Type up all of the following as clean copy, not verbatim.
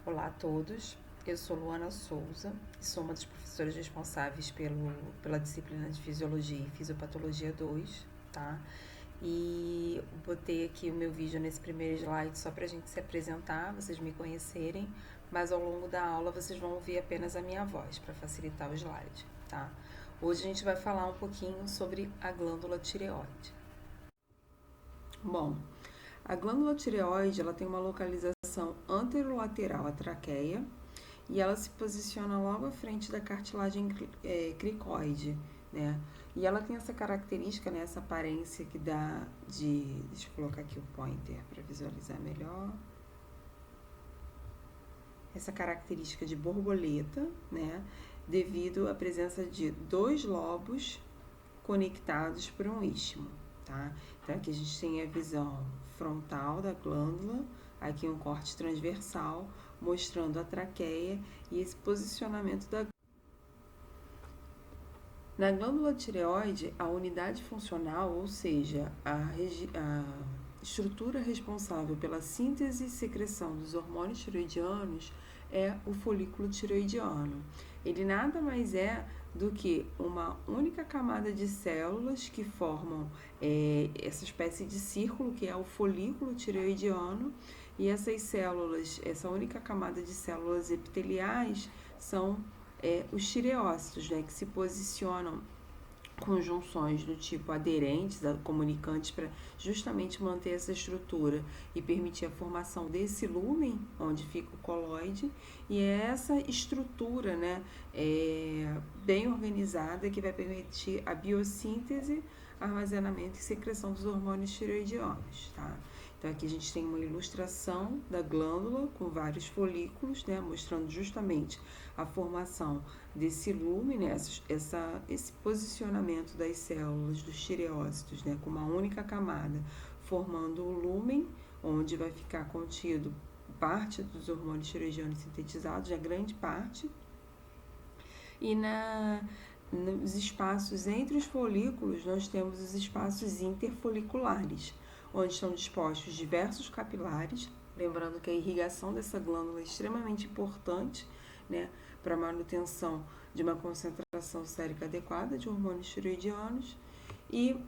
Olá a todos, eu sou Luana Souza e sou uma das professoras responsáveis pela disciplina de Fisiologia e Fisiopatologia 2, tá? E botei aqui o meu vídeo nesse primeiro slide só pra gente se apresentar, vocês me conhecerem, mas ao longo da aula vocês vão ouvir apenas a minha voz para facilitar o slide, tá? Hoje a gente vai falar um pouquinho sobre a glândula tireoide. Bom, a glândula tireoide, ela tem uma localização anterolateral à traqueia e ela se posiciona logo à frente da cartilagem cricoide, né? E ela tem essa característica, né, essa aparência que dá de... Deixa eu colocar aqui o pointer para visualizar melhor. Essa característica de borboleta, né, devido à presença de dois lobos conectados por um istmo, tá? Então, aqui a gente tem a visão frontal da glândula, aqui um corte transversal, mostrando a traqueia e esse posicionamento da glândula. Na glândula tireoide, a unidade funcional, ou seja, a estrutura responsável pela síntese e secreção dos hormônios tireoidianos é o folículo tireoidiano. Ele nada mais é do que uma única camada de células que formam essa espécie de círculo que é o folículo tireoidiano, e essas células, essa única camada de células epiteliais são os tireócitos, né, que se posicionam com junções do tipo aderentes, comunicantes, para justamente manter essa estrutura e permitir a formação desse lúmen, onde fica o coloide, e é essa estrutura, né, bem organizada que vai permitir a biossíntese, armazenamento e secreção dos hormônios tireoidianos, tá? Então, aqui a gente tem uma ilustração da glândula com vários folículos, né, mostrando justamente a formação desse lúmen, né, esse posicionamento das células dos tireócitos, né, com uma única camada, formando o lúmen, onde vai ficar contido parte dos hormônios tireoidianos sintetizados, a grande parte, e nos espaços entre os folículos nós temos os espaços interfoliculares, onde estão dispostos diversos capilares, lembrando que a irrigação dessa glândula é extremamente importante, né, para a manutenção de uma concentração sérica adequada de hormônios tireoidianos, e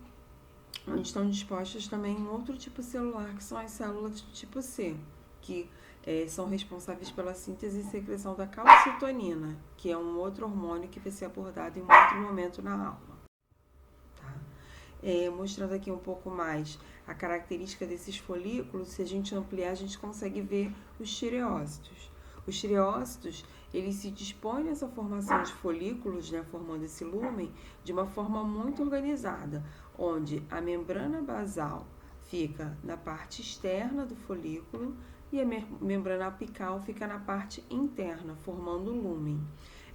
onde estão dispostas também um outro tipo celular, que são as células do tipo C, que são responsáveis pela síntese e secreção da calcitonina, que é um outro hormônio que vai ser abordado em um outro momento na aula. Mostrando aqui um pouco mais a característica desses folículos, se a gente ampliar, a gente consegue ver os tireócitos. Os tireócitos, eles se dispõem nessa formação de folículos, né, formando esse lúmen, de uma forma muito organizada, onde a membrana basal fica na parte externa do folículo e a membrana apical fica na parte interna, formando o lúmen.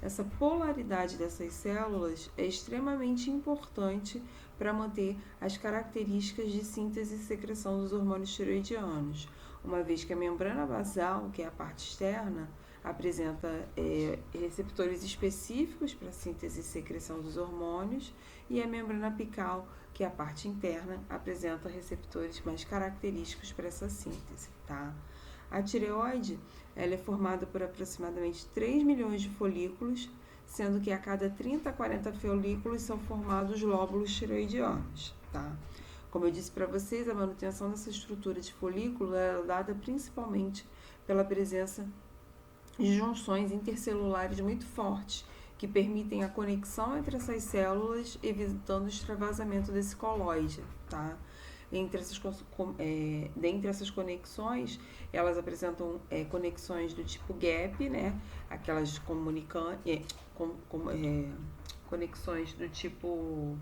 Essa polaridade dessas células é extremamente importante para manter as características de síntese e secreção dos hormônios tireoidianos, uma vez que a membrana basal, que é a parte externa, apresenta receptores específicos para síntese e secreção dos hormônios, e a membrana apical, que é a parte interna, apresenta receptores mais característicos para essa síntese, tá? A tireoide, ela é formada por aproximadamente 3 milhões de folículos, sendo que a cada 30 a 40 folículos são formados lóbulos tireoidianos, tá? Como eu disse para vocês, a manutenção dessa estrutura de folículo é dada principalmente pela presença de junções intercelulares muito fortes, que permitem a conexão entre essas células, evitando o extravasamento desse coloide, tá? Dentre essas conexões, elas apresentam conexões do tipo gap, né? Aquelas conexões do tipo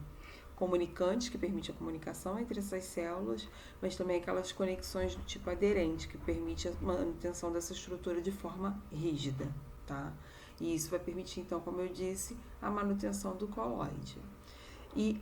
comunicantes, que permite a comunicação entre essas células, mas também aquelas conexões do tipo aderente, que permite a manutenção dessa estrutura de forma rígida, tá? E isso vai permitir, então, como eu disse, a manutenção do coloide. E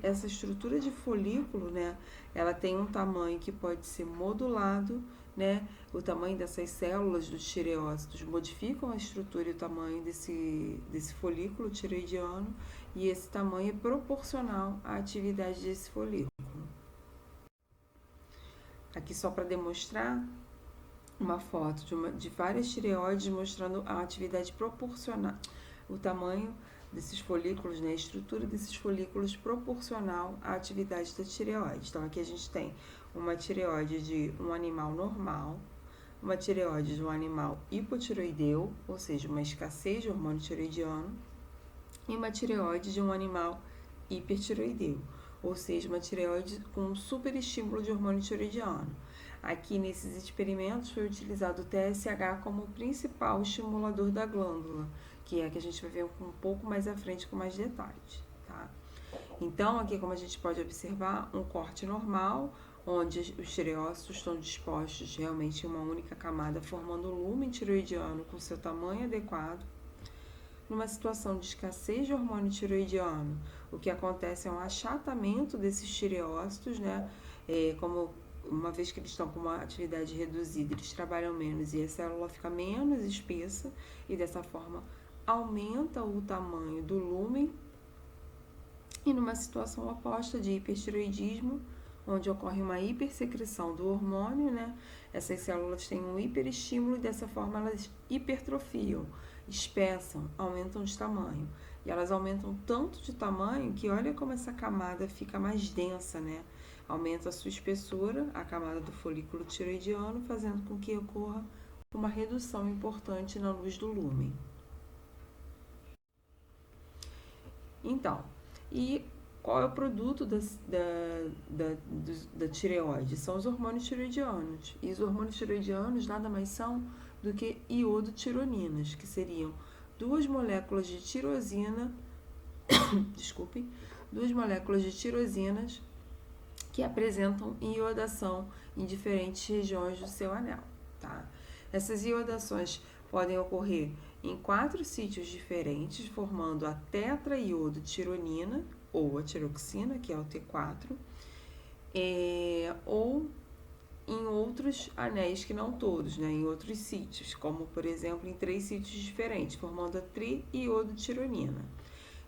essa estrutura de folículo, né, ela tem um tamanho que pode ser modulado, né, o tamanho dessas células dos tireócitos modificam a estrutura e o tamanho desse folículo tireoidiano, e esse tamanho é proporcional à atividade desse folículo. Aqui só para demonstrar, uma foto de várias tireoides mostrando a atividade proporcional, o tamanho desses folículos, né, a estrutura desses folículos proporcional à atividade da tireoide. Então, aqui a gente tem uma tireoide de um animal normal, uma tireoide de um animal hipotireoideu, ou seja, uma escassez de hormônio tireoidiano, e uma tireoide de um animal hipertireoideu, ou seja, uma tireoide com um superestímulo de hormônio tireoidiano. Aqui nesses experimentos foi utilizado o TSH como principal estimulador da glândula, que é a que a gente vai ver um pouco mais à frente com mais detalhes, tá? Então, aqui como a gente pode observar, um corte normal, onde os tireócitos estão dispostos realmente em uma única camada, formando o lúmen tireoidiano com seu tamanho adequado. Numa situação de escassez de hormônio tireoidiano, o que acontece é um achatamento desses tireócitos, né? Como uma vez que eles estão com uma atividade reduzida, eles trabalham menos e a célula fica menos espessa e dessa forma aumenta o tamanho do lúmen. E numa situação oposta de hipertireoidismo, onde ocorre uma hipersecreção do hormônio, né? Essas células têm um hiperestímulo e dessa forma elas hipertrofiam, espessam, aumentam de tamanho. E elas aumentam tanto de tamanho que olha como essa camada fica mais densa, né? Aumenta a sua espessura, a camada do folículo tireoidiano, fazendo com que ocorra uma redução importante na luz do lúmen. Então, e qual é o produto da tireoide? São os hormônios tireoidianos. E os hormônios tireoidianos nada mais são do que iodotironinas, que seriam duas moléculas de tirosina, duas moléculas de tirosinas que apresentam iodação em diferentes regiões do seu anel, tá? Essas iodações podem ocorrer em 4 sítios diferentes, formando a tetraiodotironina, ou a tiroxina, que é o T4, ou em outros anéis que não todos, né, em outros sítios, como por exemplo em 3 sítios diferentes, formando a triiodotironina.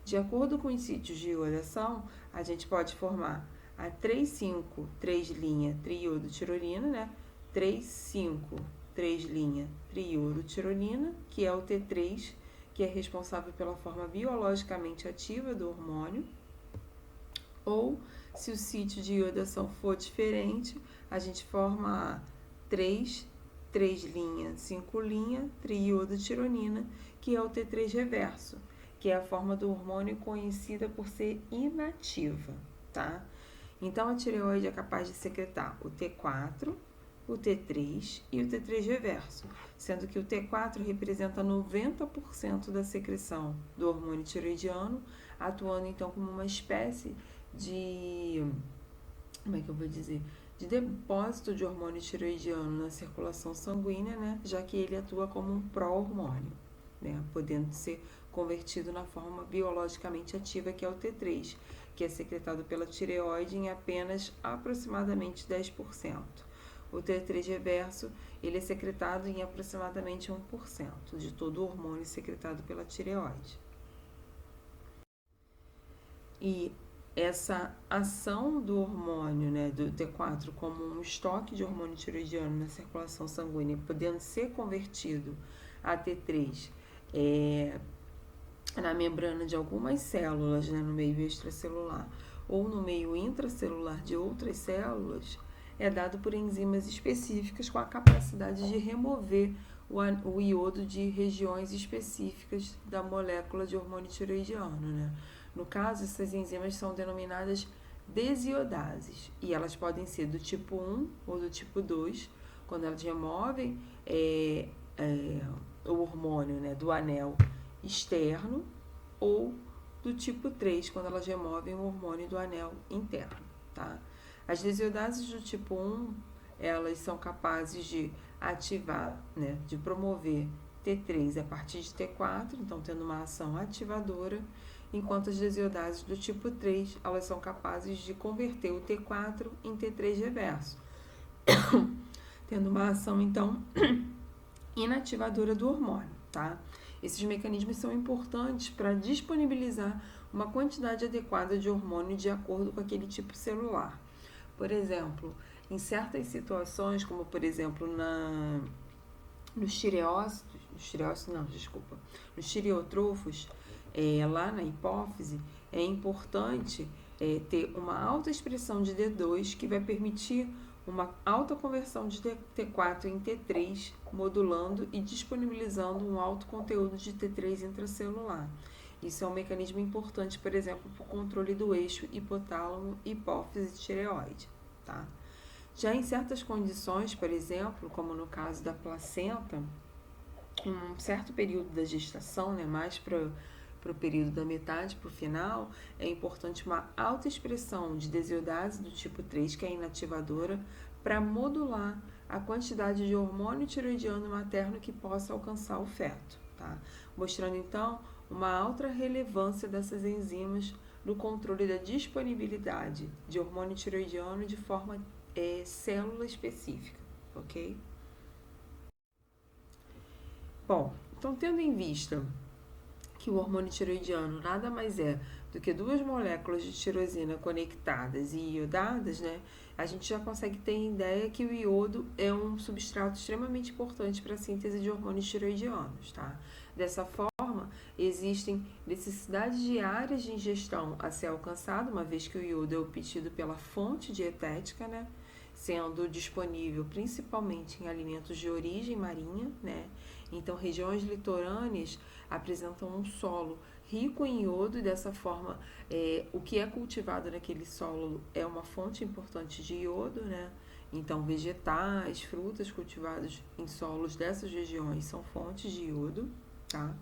De acordo com os sítios de iodação, a gente pode formar a 3,5, 3' triiodotironina, né, 3,5, 3' triiodotironina, que é o T3, que é responsável pela forma biologicamente ativa do hormônio. Ou, se o sítio de iodação for diferente, a gente forma a 3', 5' triiodotironina, que é o T3 reverso, que é a forma do hormônio conhecida por ser inativa, tá? Então, a tireoide é capaz de secretar o T4, o T3 e o T3 reverso, sendo que o T4 representa 90% da secreção do hormônio tireoidiano, atuando então como uma espécie de, de depósito de hormônio tireoidiano na circulação sanguínea, né? Já que ele atua como um pró-hormônio, né? Podendo ser convertido na forma biologicamente ativa, que é o T3, que é secretado pela tireoide em apenas aproximadamente 10%. O T3 reverso, ele é secretado em aproximadamente 1% de todo o hormônio secretado pela tireoide. E essa ação do hormônio, né, do T4, como um estoque de hormônio tireoidiano na circulação sanguínea, podendo ser convertido a T3 na membrana de algumas células, né, no meio extracelular, ou no meio intracelular de outras células, é dado por enzimas específicas com a capacidade de remover o iodo de regiões específicas da molécula de hormônio tireoidiano, né? No caso, essas enzimas são denominadas desiodases e elas podem ser do tipo 1 ou do tipo 2, quando elas removem o hormônio, né, do anel externo, ou do tipo 3, quando elas removem o hormônio do anel interno, tá? As desiodases do tipo 1, elas são capazes de ativar, né, de promover T3 a partir de T4, então tendo uma ação ativadora, enquanto as desiodases do tipo 3, elas são capazes de converter o T4 em T3 reverso, tendo uma ação, então, inativadora do hormônio, tá? Esses mecanismos são importantes para disponibilizar uma quantidade adequada de hormônio de acordo com aquele tipo celular. Por exemplo, em certas situações, como por exemplo Nos nos tireotrofos, lá na hipófise, é importante ter uma alta expressão de D2 que vai permitir uma alta conversão de T4 em T3, modulando e disponibilizando um alto conteúdo de T3 intracelular. Isso é um mecanismo importante, por exemplo, para o controle do eixo hipotálamo, hipófise e tireoide, tá? Já em certas condições, por exemplo, como no caso da placenta, um certo período da gestação, né, mais para o período da metade para o final, é importante uma alta expressão de desiodase do tipo 3, que é inativadora, para modular a quantidade de hormônio tiroidiano materno que possa alcançar o feto, tá? Mostrando então uma alta relevância dessas enzimas no controle da disponibilidade de hormônio tiroidiano de forma célula específica, ok? Bom, então tendo em vista que o hormônio tiroidiano nada mais é do que duas moléculas de tirosina conectadas e iodadas, né? A gente já consegue ter ideia que o iodo é um substrato extremamente importante para a síntese de hormônios tiroidianos, tá? Dessa forma, existem necessidades diárias de ingestão a ser alcançada, uma vez que o iodo é obtido pela fonte dietética, né? Sendo disponível principalmente em alimentos de origem marinha, né? Então, regiões litorâneas apresentam um solo rico em iodo e dessa forma o que é cultivado naquele solo é uma fonte importante de iodo, né? Então, vegetais, frutas cultivados em solos dessas regiões são fontes de iodo, tá?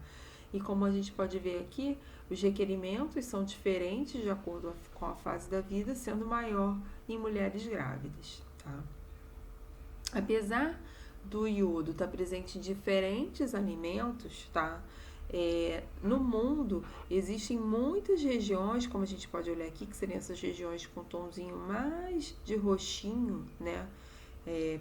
E como a gente pode ver aqui, os requerimentos são diferentes de acordo com a fase da vida, sendo maior em mulheres grávidas, tá? Apesar do iodo estar presente em diferentes alimentos, tá? No mundo existem muitas regiões, como a gente pode olhar aqui, que seriam essas regiões com tomzinho mais de roxinho, né?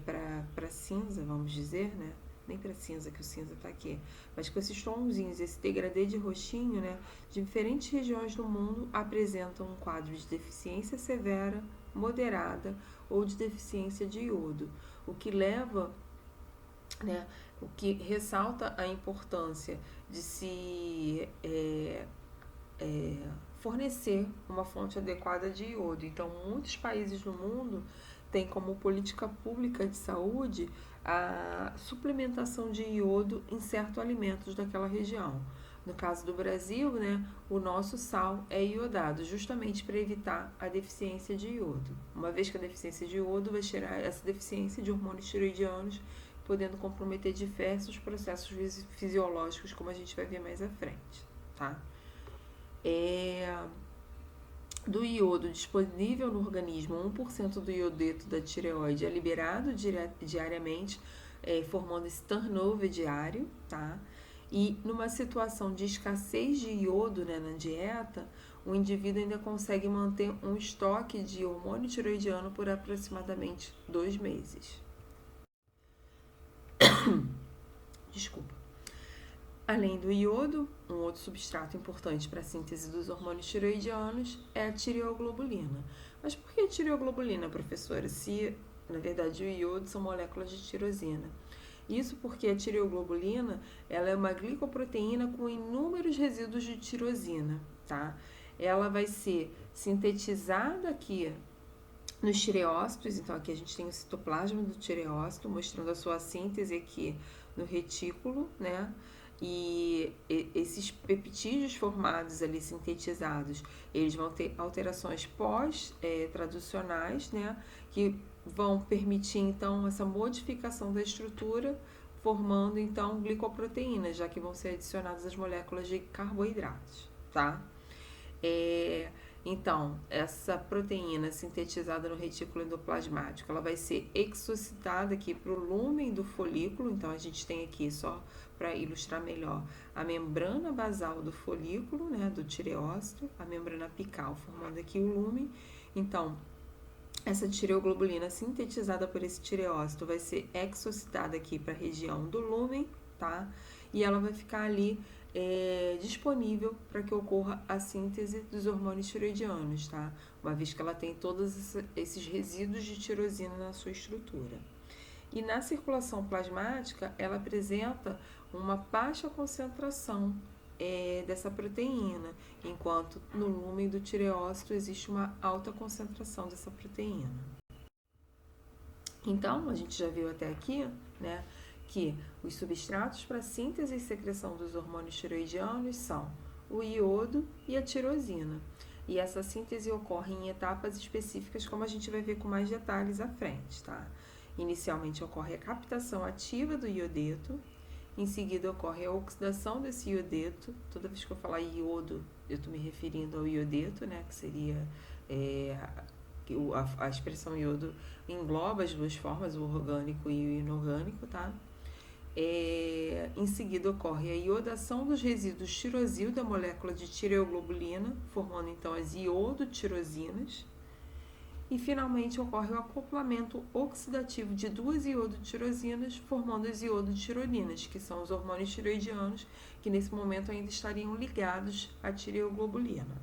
Para cinza, vamos dizer, né? Nem para cinza, que o cinza está aqui, mas com esses tonzinhos, esse degradê de roxinho, né? Diferentes regiões do mundo apresentam um quadro de deficiência severa, moderada ou de deficiência de iodo, o que leva, né, o que ressalta a importância de se fornecer uma fonte adequada de iodo. Então, muitos países no mundo têm como política pública de saúde a suplementação de iodo em certos alimentos daquela região. No caso do Brasil, né, o nosso sal é iodado, justamente para evitar a deficiência de iodo. Uma vez que a deficiência de iodo vai gerar essa deficiência de hormônios tiroidianos, podendo comprometer diversos processos fisiológicos, como a gente vai ver mais à frente, tá? Do iodo disponível no organismo, 1% do iodeto da tireoide é liberado diariamente, formando esse turnover diário, tá? E numa situação de escassez de iodo, né, na dieta, o indivíduo ainda consegue manter um estoque de hormônio tiroidiano por aproximadamente 2 meses. Desculpa. Além do iodo, um outro substrato importante para a síntese dos hormônios tiroidianos é a tireoglobulina. Mas por que tireoglobulina, professora? Se, na verdade, o iodo são moléculas de tirosina. Isso porque a tireoglobulina ela é uma glicoproteína com inúmeros resíduos de tirosina, tá? Ela vai ser sintetizada aqui nos tireócitos, então aqui a gente tem o citoplasma do tireócito, mostrando a sua síntese aqui no retículo, né? E esses peptídeos formados ali, sintetizados, eles vão ter alterações pós-traducionais, né? Que vão permitir, então, essa modificação da estrutura, formando, então, glicoproteínas, já que vão ser adicionadas as moléculas de carboidratos, tá? Então, essa proteína sintetizada no retículo endoplasmático, ela vai ser exocitada aqui para o lúmen do folículo. Então, a gente tem aqui, só para ilustrar melhor, a membrana basal do folículo, né, do tireócito, a membrana apical, formando aqui o lúmen. Então, essa tireoglobulina sintetizada por esse tireócito vai ser exocitada aqui para a região do lúmen, tá? E ela vai ficar ali disponível para que ocorra a síntese dos hormônios tiroidianos, tá? Uma vez que ela tem todos esses resíduos de tirosina na sua estrutura. E na circulação plasmática, ela apresenta uma baixa concentração dessa proteína, enquanto no lúmen do tireócito existe uma alta concentração dessa proteína. Então, a gente já viu até aqui, né, que os substratos para síntese e secreção dos hormônios tiroidianos são o iodo e a tirosina. E essa síntese ocorre em etapas específicas, como a gente vai ver com mais detalhes à frente, tá? Inicialmente ocorre a captação ativa do iodeto, em seguida ocorre a oxidação desse iodeto. Toda vez que eu falar iodo, eu estou me referindo ao iodeto, né, que seria a expressão iodo engloba as duas formas, o orgânico e o inorgânico, tá? Em seguida ocorre a iodação dos resíduos tirosil da molécula de tireoglobulina, formando então as iodotirosinas. E finalmente ocorre o acoplamento oxidativo de duas iodotirosinas, formando as iodotironinas, que são os hormônios tiroidianos, que nesse momento ainda estariam ligados à tireoglobulina.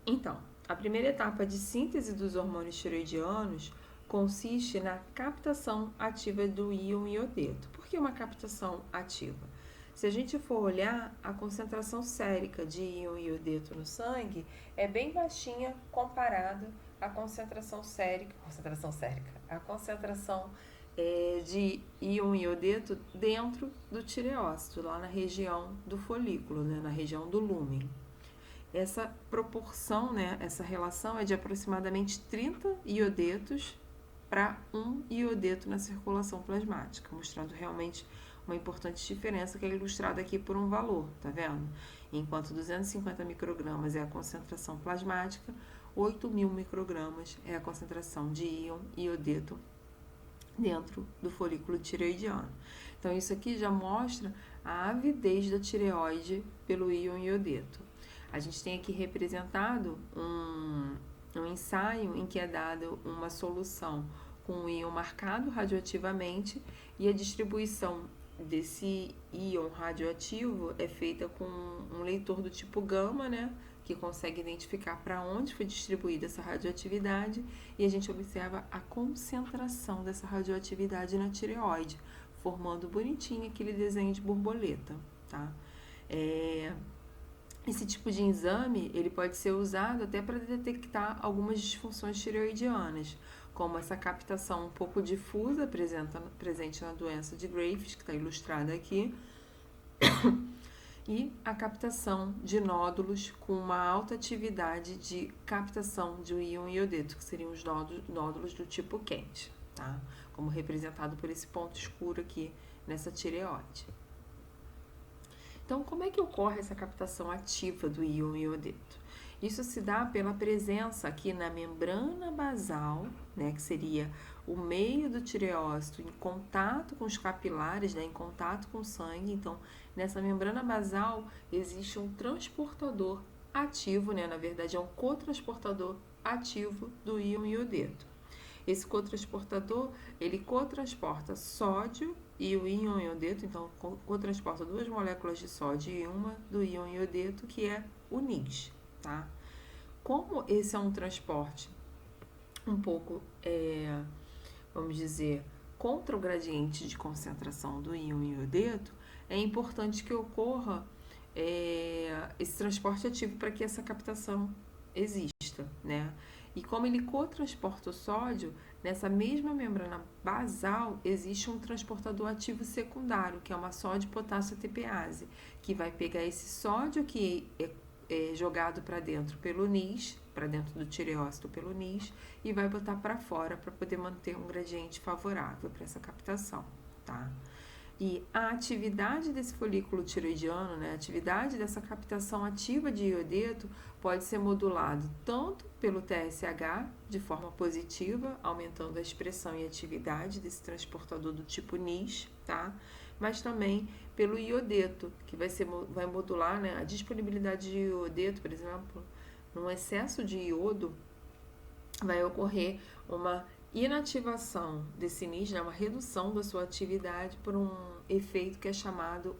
Então, a primeira etapa de síntese dos hormônios tiroidianos consiste na captação ativa do íon iodeto. Por que uma captação ativa? Se a gente for olhar, a concentração sérica de íon iodeto no sangue é bem baixinha comparado à concentração de íon iodeto dentro do tireócito, lá na região do folículo, né, na região do lúmen. Essa proporção, né, essa relação é de aproximadamente 30 iodetos para 1 iodeto na circulação plasmática, mostrando realmente uma importante diferença que é ilustrada aqui por um valor, tá vendo? Enquanto 250 microgramas é a concentração plasmática, 8.000 microgramas é a concentração de íon iodeto dentro do folículo tireoidiano. Então, isso aqui já mostra a avidez da tireoide pelo íon iodeto. A gente tem aqui representado um ensaio em que é dada uma solução com um íon marcado radioativamente e a distribuição desse íon radioativo é feita com um leitor do tipo gama, né, que consegue identificar para onde foi distribuída essa radioatividade, e a gente observa a concentração dessa radioatividade na tireoide, formando bonitinho aquele desenho de borboleta, tá? Esse tipo de exame, ele pode ser usado até para detectar algumas disfunções tireoidianas, como essa captação um pouco difusa presente na doença de Graves, que está ilustrada aqui, e a captação de nódulos com uma alta atividade de captação de íon iodeto, que seriam os nódulos do tipo quente, tá? Como representado por esse ponto escuro aqui nessa tireoide. Então, como é que ocorre essa captação ativa do íon iodeto? Isso se dá pela presença aqui na membrana basal, né, que seria o meio do tireócito em contato com os capilares, né, em contato com o sangue. Então, nessa membrana basal existe um transportador ativo, né, na verdade é um cotransportador ativo do íon iodeto. Esse cotransportador, ele cotransporta sódio e o íon iodeto, então cotransporta duas moléculas de sódio e uma do íon iodeto, que é o NIS, tá? Como esse é um transporte um pouco, vamos dizer, contra o gradiente de concentração do íon iodeto, é importante que ocorra esse transporte ativo para que essa captação exista, né? E como ele cotransporta o sódio, nessa mesma membrana basal existe um transportador ativo secundário, que é uma sódio-potássio ATPase, que vai pegar esse sódio que é jogado para dentro pelo NIS, para dentro do tireócito pelo NIS, e vai botar para fora para poder manter um gradiente favorável para essa captação, tá? E a atividade desse folículo tiroidiano, né, a atividade dessa captação ativa de iodeto pode ser modulado tanto pelo TSH de forma positiva, aumentando a expressão e atividade desse transportador do tipo NIS, tá? Mas também pelo iodeto, que vai modular, né, a disponibilidade de iodeto, por exemplo, num excesso de iodo, vai ocorrer uma inativação desse NIS, né, uma redução da sua atividade por um efeito que é chamado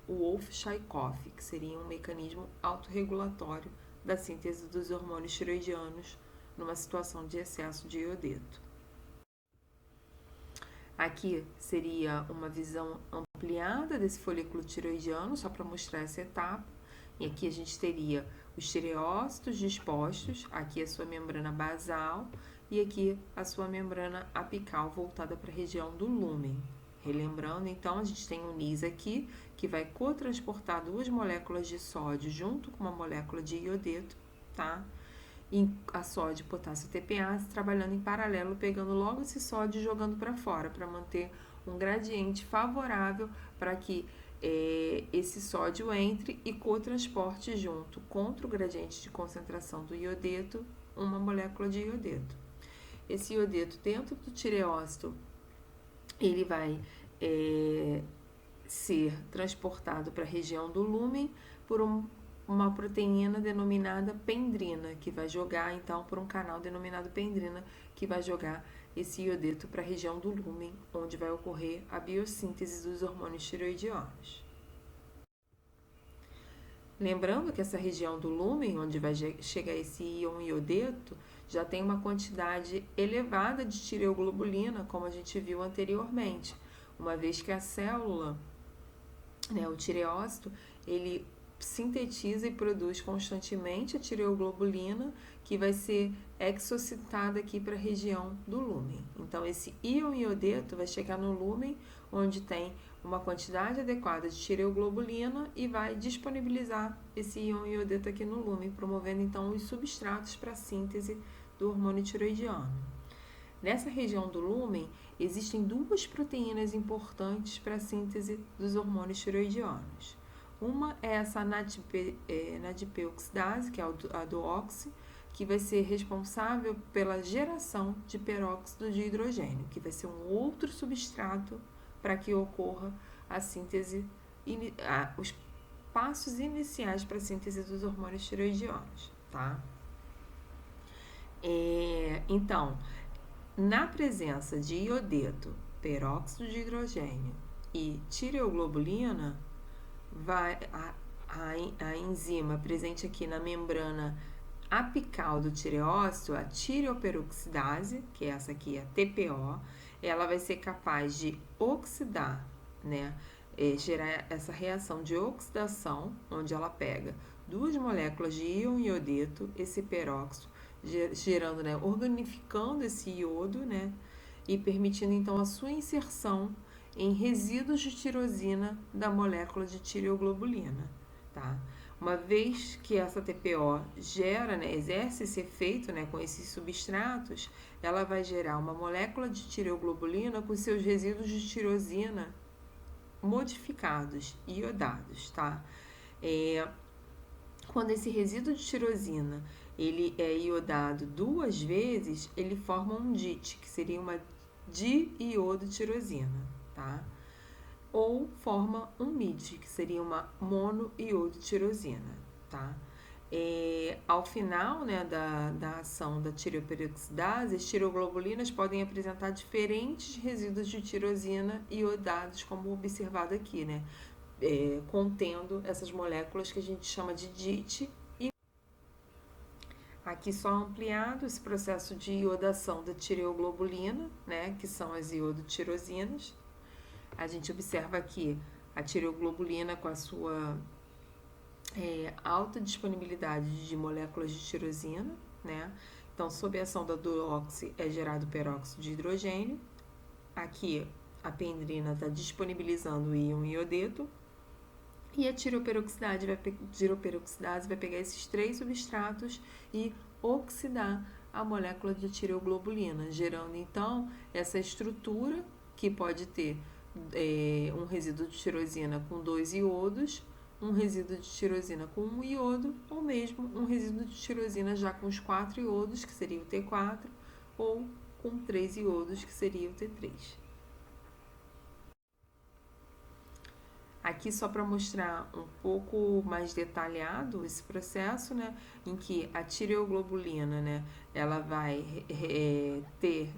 Wolff-Chaikoff, que seria um mecanismo autorregulatório da síntese dos hormônios tiroidianos numa situação de excesso de iodeto. Aqui seria uma visão ampliada desse folículo tiroidiano, só para mostrar essa etapa. E aqui a gente teria os tireócitos dispostos, aqui a sua membrana basal e aqui a sua membrana apical voltada para a região do lúmen. Relembrando, então, a gente tem um NIS aqui que vai cotransportar duas moléculas de sódio junto com uma molécula de iodeto, tá? E a sódio e potássio TPase trabalhando em paralelo, pegando logo esse sódio e jogando para fora, para manter um gradiente favorável para que esse sódio entre e cotransporte junto contra o gradiente de concentração do iodeto uma molécula de iodeto. Esse iodeto dentro do tireócito, ele vai ser transportado para a região do lúmen por uma proteína denominada pendrina, que vai jogar, então, por um canal denominado pendrina, que vai jogar esse iodeto para a região do lúmen, onde vai ocorrer a biossíntese dos hormônios tireoidianos. Lembrando que essa região do lúmen, onde vai chegar esse íon iodeto, já tem uma quantidade elevada de tireoglobulina, como a gente viu anteriormente, uma vez que a célula, o tireócito, ele sintetiza e produz constantemente a tireoglobulina, que vai ser exocitada aqui para a região do lúmen. Então, esse íon iodeto vai chegar no lúmen, onde tem uma quantidade adequada de tireoglobulina e vai disponibilizar esse íon iodeto aqui no lúmen, promovendo então os substratos para a síntese do hormônio tireoidiano. Nessa região do lúmen, existem duas proteínas importantes para a síntese dos hormônios tireoidianos. Uma é essa NADP-oxidase, que é a do oxi, que vai ser responsável pela geração de peróxido de hidrogênio, que vai ser um outro substrato para que ocorra a síntese, os passos iniciais para a síntese dos hormônios tireoidianos, tá? Então, na presença de iodeto, peróxido de hidrogênio e tireoglobulina, a enzima presente aqui na membrana apical do tireócito, a tireoperoxidase, que é essa aqui, a TPO, ela vai ser capaz de oxidar, gerar essa reação de oxidação, onde ela pega duas moléculas de íon iodeto, esse peróxido, gerando, organificando esse iodo, e permitindo então a sua inserção em resíduos de tirosina da molécula de tireoglobulina, tá? Uma vez que essa TPO gera, exerce esse efeito, com esses substratos, ela vai gerar uma molécula de tireoglobulina com seus resíduos de tirosina modificados, iodados, tá? Quando esse resíduo de tirosina ele é iodado duas vezes, ele forma um DIT, que seria uma diiodotirosina, tá? Ou forma um MID, que seria uma monoiodotirosina, tá? Ao final, da ação da tireoperoxidase, as tiroglobulinas podem apresentar diferentes resíduos de tirosina iodados, como observado aqui, contendo essas moléculas que a gente chama de DIT. Aqui só ampliado esse processo de iodação da tireoglobulina, que são as iodotirosinas. A gente observa aqui a tireoglobulina com a sua alta disponibilidade de moléculas de tirosina, Então, sob a ação da duoxi é gerado peróxido de hidrogênio. Aqui a pendrina está disponibilizando o íon iodeto. E a tireoperoxidase vai pegar esses três substratos e oxidar a molécula de tireoglobulina, gerando então essa estrutura que pode ter um resíduo de tirosina com 2 iodos, um resíduo de tirosina com 1 iodo, ou mesmo um resíduo de tirosina já com os 4 iodos, que seria o T4, ou com 3 iodos, que seria o T3. Aqui só para mostrar um pouco mais detalhado esse processo, em que a tireoglobulina, ela vai ter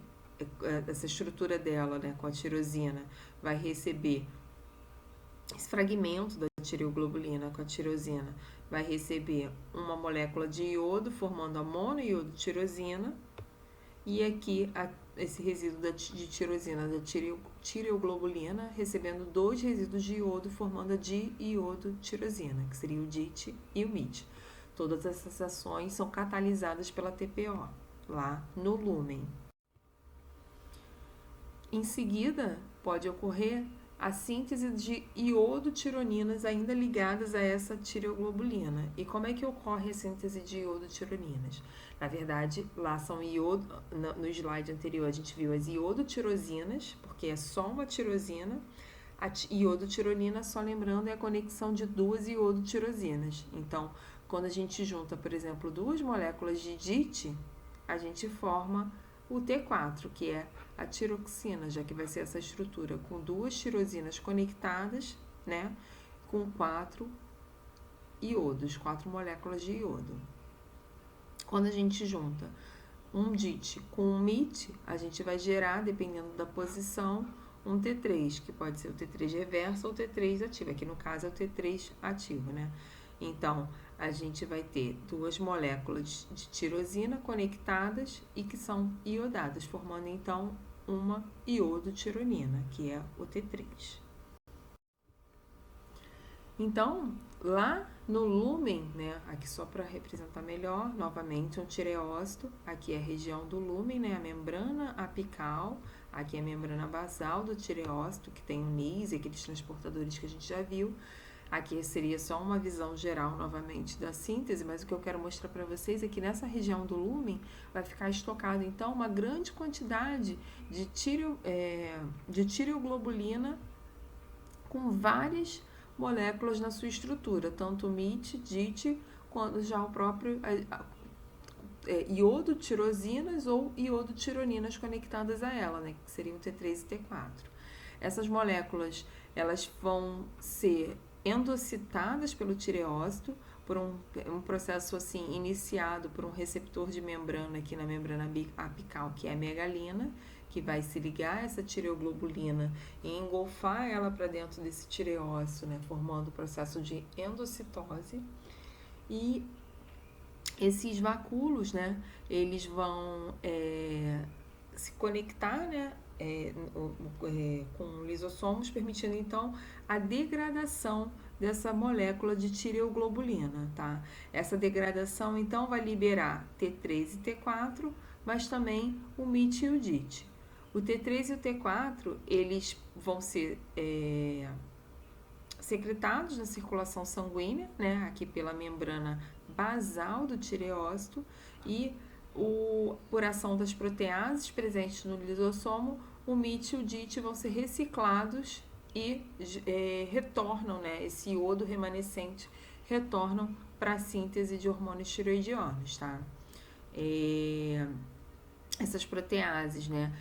essa estrutura dela, com a tirosina, vai receber esse fragmento da tireoglobulina com a tirosina vai receber uma molécula de iodo, formando a monoiodotirosina, e aqui esse resíduo de tirosina da tireoglobulina recebendo 2 resíduos de iodo, formando a diiodotirosina, que seria o DIT e o MIT. Todas essas ações são catalisadas pela TPO, lá no lúmen. Em seguida, pode ocorrer a síntese de iodotironinas ainda ligadas a essa tireoglobulina. E como é que ocorre a síntese de iodotironinas? Na verdade, lá são no slide anterior a gente viu as iodotirosinas, porque é só uma tirosina. A iodotironina, só lembrando, é a conexão de 2 iodotirosinas. Então, quando a gente junta, por exemplo, 2 moléculas de DIT, a gente forma o T4, que é a tiroxina, já que vai ser essa estrutura com 2 tirosinas conectadas, né, com 4 iodos, 4 moléculas de iodo. Quando a gente junta um DIT com um MIT, a gente vai gerar, dependendo da posição, um T3, que pode ser o T3 reverso ou o T3 ativo. Aqui no caso é o T3 ativo, né? Então, a gente vai ter 2 moléculas de tirosina conectadas e que são iodadas, formando então uma iodotironina, que é o T3. Então, lá no lúmen, né, aqui só para representar melhor, novamente um tireócito, aqui é a região do lúmen, né, a membrana apical, aqui é a membrana basal do tireócito, que tem o NIS e aqueles transportadores que a gente já viu. Aqui seria só uma visão geral, novamente, da síntese, mas o que eu quero mostrar para vocês é que nessa região do lúmen vai ficar estocado, então, uma grande quantidade de tireoglobulina com várias moléculas na sua estrutura, tanto MIT, DIT, quanto já o próprio iodotirosinas ou iodotironinas conectadas a ela, né, que seriam T3 e T4. Essas moléculas, elas vão ser endocitadas pelo tireócito por um processo assim iniciado por um receptor de membrana aqui na membrana apical, que é a megalina, que vai se ligar a essa tireoglobulina e engolfar ela para dentro desse tireócito, né, formando o processo de endocitose. E esses vacúolos, né, eles vão se conectar, né, com lisossomos, permitindo então a degradação dessa molécula de tireoglobulina, tá? Essa degradação então vai liberar T3 e T4, mas também o MIT e o DIT. O T3 e o T4, eles vão ser secretados na circulação sanguínea, né, aqui pela membrana basal do tireócito, e por ação das proteases presentes no lisossomo, o MIT e o DIT vão ser reciclados e retornam, né, esse iodo remanescente retornam para a síntese de hormônios tireoidianos, tá? Essas proteases, né,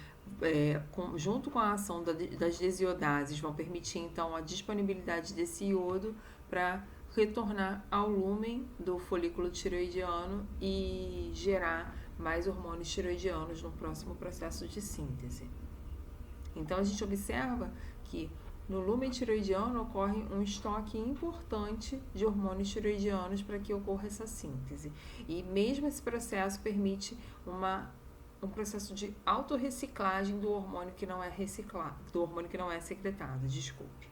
junto com a ação das desiodases, vão permitir então a disponibilidade desse iodo para retornar ao lúmen do folículo tireoidiano e gerar mais hormônios tireoidianos no próximo processo de síntese. Então, a gente observa que no lúmen tireoidiano ocorre um estoque importante de hormônios tireoidianos para que ocorra essa síntese. E mesmo esse processo permite um processo de autorreciclagem do hormônio que não é secretado, desculpe.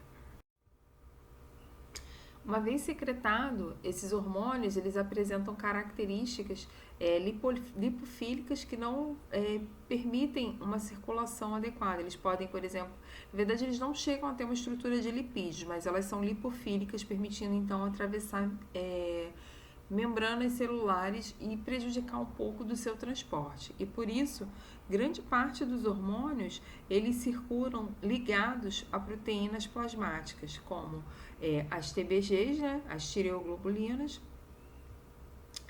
Uma vez secretado, esses hormônios, eles apresentam características lipofílicas que não permitem uma circulação adequada. Eles podem, por exemplo, na verdade eles não chegam a ter uma estrutura de lipídios, mas elas são lipofílicas, permitindo então atravessar membranas celulares e prejudicar um pouco do seu transporte. E por isso, grande parte dos hormônios, eles circulam ligados a proteínas plasmáticas, como as TBGs, né, as tireoglobulinas,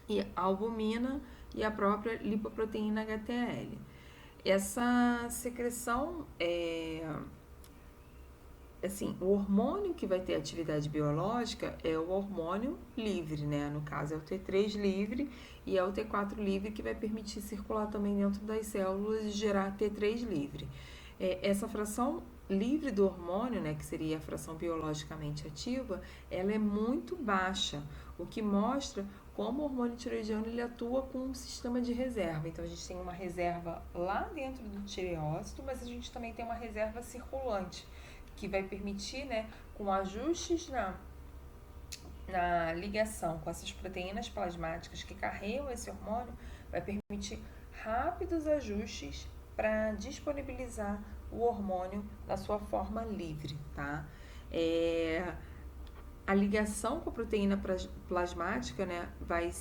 e a albumina e a própria lipoproteína HTL. Essa secreção o hormônio que vai ter atividade biológica é o hormônio livre, né? No caso é o T3 livre e é o T4 livre que vai permitir circular também dentro das células e gerar T3 livre. Essa fração livre do hormônio, né, que seria a fração biologicamente ativa, ela é muito baixa, o que mostra como o hormônio tireoidiano ele atua com um sistema de reserva. Então, a gente tem uma reserva lá dentro do tireócito, mas a gente também tem uma reserva circulante, que vai permitir, né, com ajustes na ligação com essas proteínas plasmáticas que carregam esse hormônio, vai permitir rápidos ajustes para disponibilizar o hormônio na sua forma livre, tá? A ligação com a proteína plasmática, né, vai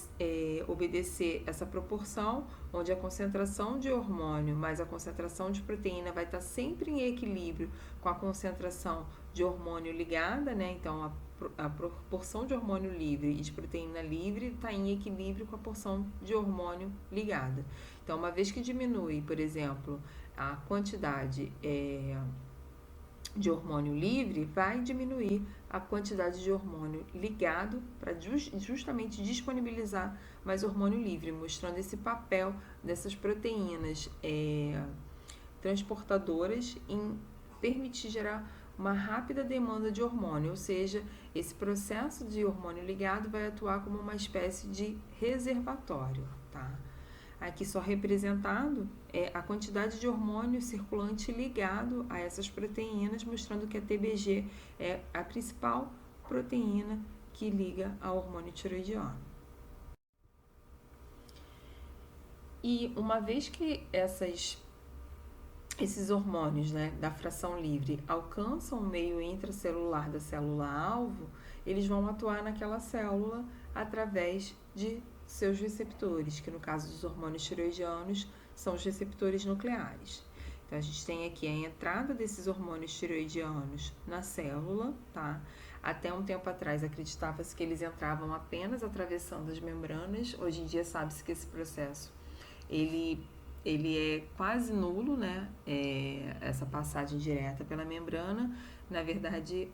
obedecer essa proporção, onde a concentração de hormônio mais a concentração de proteína vai estar sempre em equilíbrio com a concentração de hormônio ligada, né? Então, a proporção de hormônio livre e de proteína livre está em equilíbrio com a porção de hormônio ligada. Então, uma vez que diminui, por exemplo, a quantidade de hormônio livre, vai diminuir a quantidade de hormônio ligado para justamente disponibilizar mais hormônio livre, mostrando esse papel dessas proteínas transportadoras em permitir gerar uma rápida demanda de hormônio, ou seja, esse processo de hormônio ligado vai atuar como uma espécie de reservatório, tá? Aqui só representado é a quantidade de hormônio circulante ligado a essas proteínas, mostrando que a TBG é a principal proteína que liga ao hormônio tireoidiano. E uma vez que esses hormônios, né, da fração livre alcançam o meio intracelular da célula-alvo, eles vão atuar naquela célula através de seus receptores, que no caso dos hormônios tireoidianos são os receptores nucleares. Então, a gente tem aqui a entrada desses hormônios tireoidianos na célula, tá? Até um tempo atrás acreditava-se que eles entravam apenas atravessando as membranas. Hoje em dia sabe-se que esse processo, ele é quase nulo, né? Essa passagem direta pela membrana. Na verdade,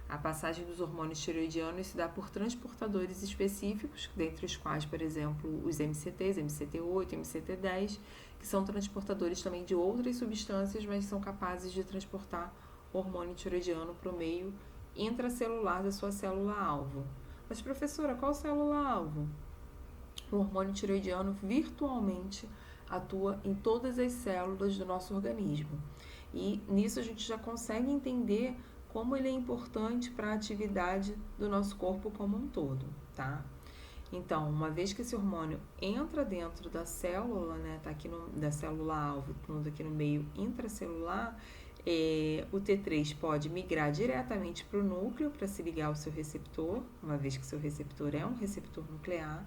a passagem dos hormônios tireoidianos se dá por transportadores específicos, dentre os quais, por exemplo, os MCTs, MCT8, MCT10, que são transportadores também de outras substâncias, mas são capazes de transportar o hormônio tireoidiano para o meio intracelular da sua célula-alvo. Mas, professora, qual célula-alvo? O hormônio tireoidiano virtualmente atua em todas as células do nosso organismo. E nisso a gente já consegue entender como ele é importante para a atividade do nosso corpo como um todo, tá? Então, uma vez que esse hormônio entra dentro da célula, né, tá aqui da célula-alvo, aqui no meio intracelular, o T3 pode migrar diretamente para o núcleo para se ligar ao seu receptor, uma vez que seu receptor é um receptor nuclear,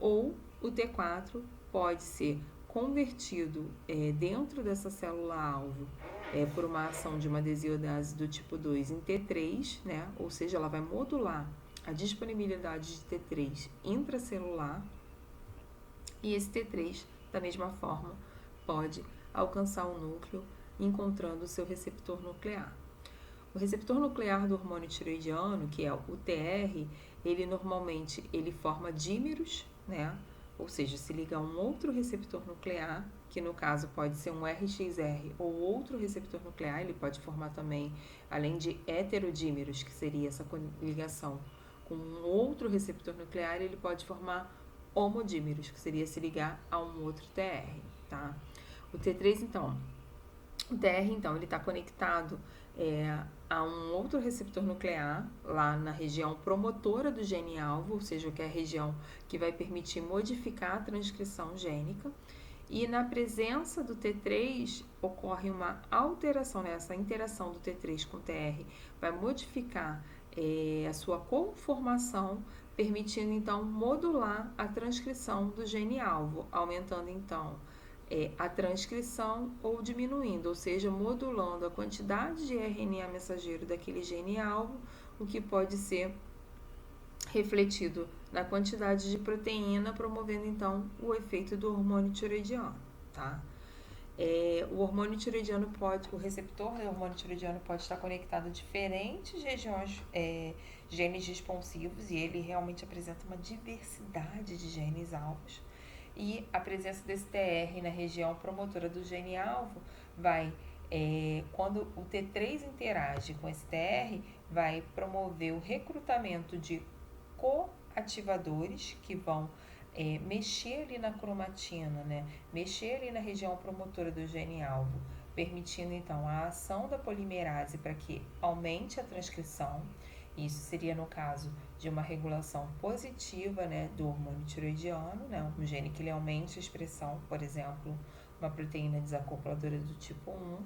ou o T4 pode ser convertido dentro dessa célula-alvo por uma ação de uma desiodase do tipo 2 em T3, né? Ou seja, ela vai modular a disponibilidade de T3 intracelular, e esse T3, da mesma forma, pode alcançar o núcleo encontrando o seu receptor nuclear. O receptor nuclear do hormônio tireoidiano, que é o TR, ele normalmente forma dímeros, né? Ou seja, se liga a um outro receptor nuclear, que no caso pode ser um RXR ou outro receptor nuclear, ele pode formar também, além de heterodímeros, que seria essa ligação com um outro receptor nuclear, ele pode formar homodímeros, que seria se ligar a um outro TR, tá? O T3, então, o TR, então, ele está conectado a um outro receptor nuclear, lá na região promotora do gene-alvo, ou seja, que é a região que vai permitir modificar a transcrição gênica. E na presença do T3, ocorre uma alteração, né? Essa interação do T3 com o TR vai modificar a sua conformação, permitindo, então, modular a transcrição do gene-alvo, aumentando, então, a transcrição ou diminuindo, ou seja, modulando a quantidade de RNA mensageiro daquele gene-alvo, o que pode ser refletido na quantidade de proteína, promovendo então o efeito do hormônio tireoidiano, tá? O receptor do hormônio tireoidiano pode estar conectado a diferentes regiões, genes responsivos, e ele realmente apresenta uma diversidade de genes alvos. E a presença desse TR na região promotora do gene-alvo vai Quando o T3 interage com esse TR, vai promover o recrutamento de coativadores que vão mexer ali na cromatina, né? Mexer ali na região promotora do gene-alvo, permitindo então a ação da polimerase para que aumente a transcrição. Isso seria no caso de uma regulação positiva, né, do hormônio tiroidiano, né, um gene que ele aumente a expressão, por exemplo, uma proteína desacopladora do tipo 1,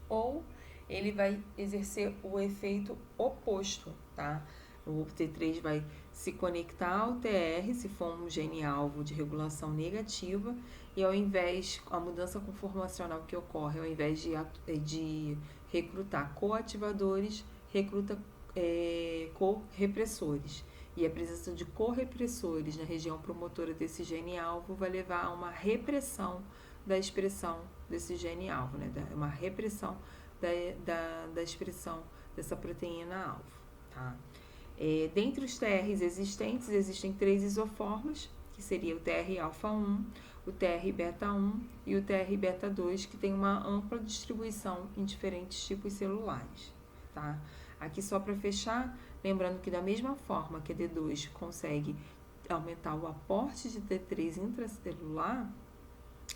ou ele vai exercer o efeito oposto, tá? O T3 vai se conectar ao TR, se for um gene-alvo de regulação negativa, e ao invés, a mudança conformacional que ocorre, ao invés de recrutar coativadores, recruta correpressores. E a presença de correpressores na região promotora desse gene-alvo vai levar a uma repressão da expressão desse gene-alvo, né? Uma repressão da expressão dessa proteína-alvo, tá? Dentre os TRs existentes, existem 3 isoformas, que seria o TR-alfa-1, o TR-beta-1 e o TR-beta-2, que tem uma ampla distribuição em diferentes tipos celulares, tá? Aqui só para fechar, lembrando que da mesma forma que a D2 consegue aumentar o aporte de T3 intracelular,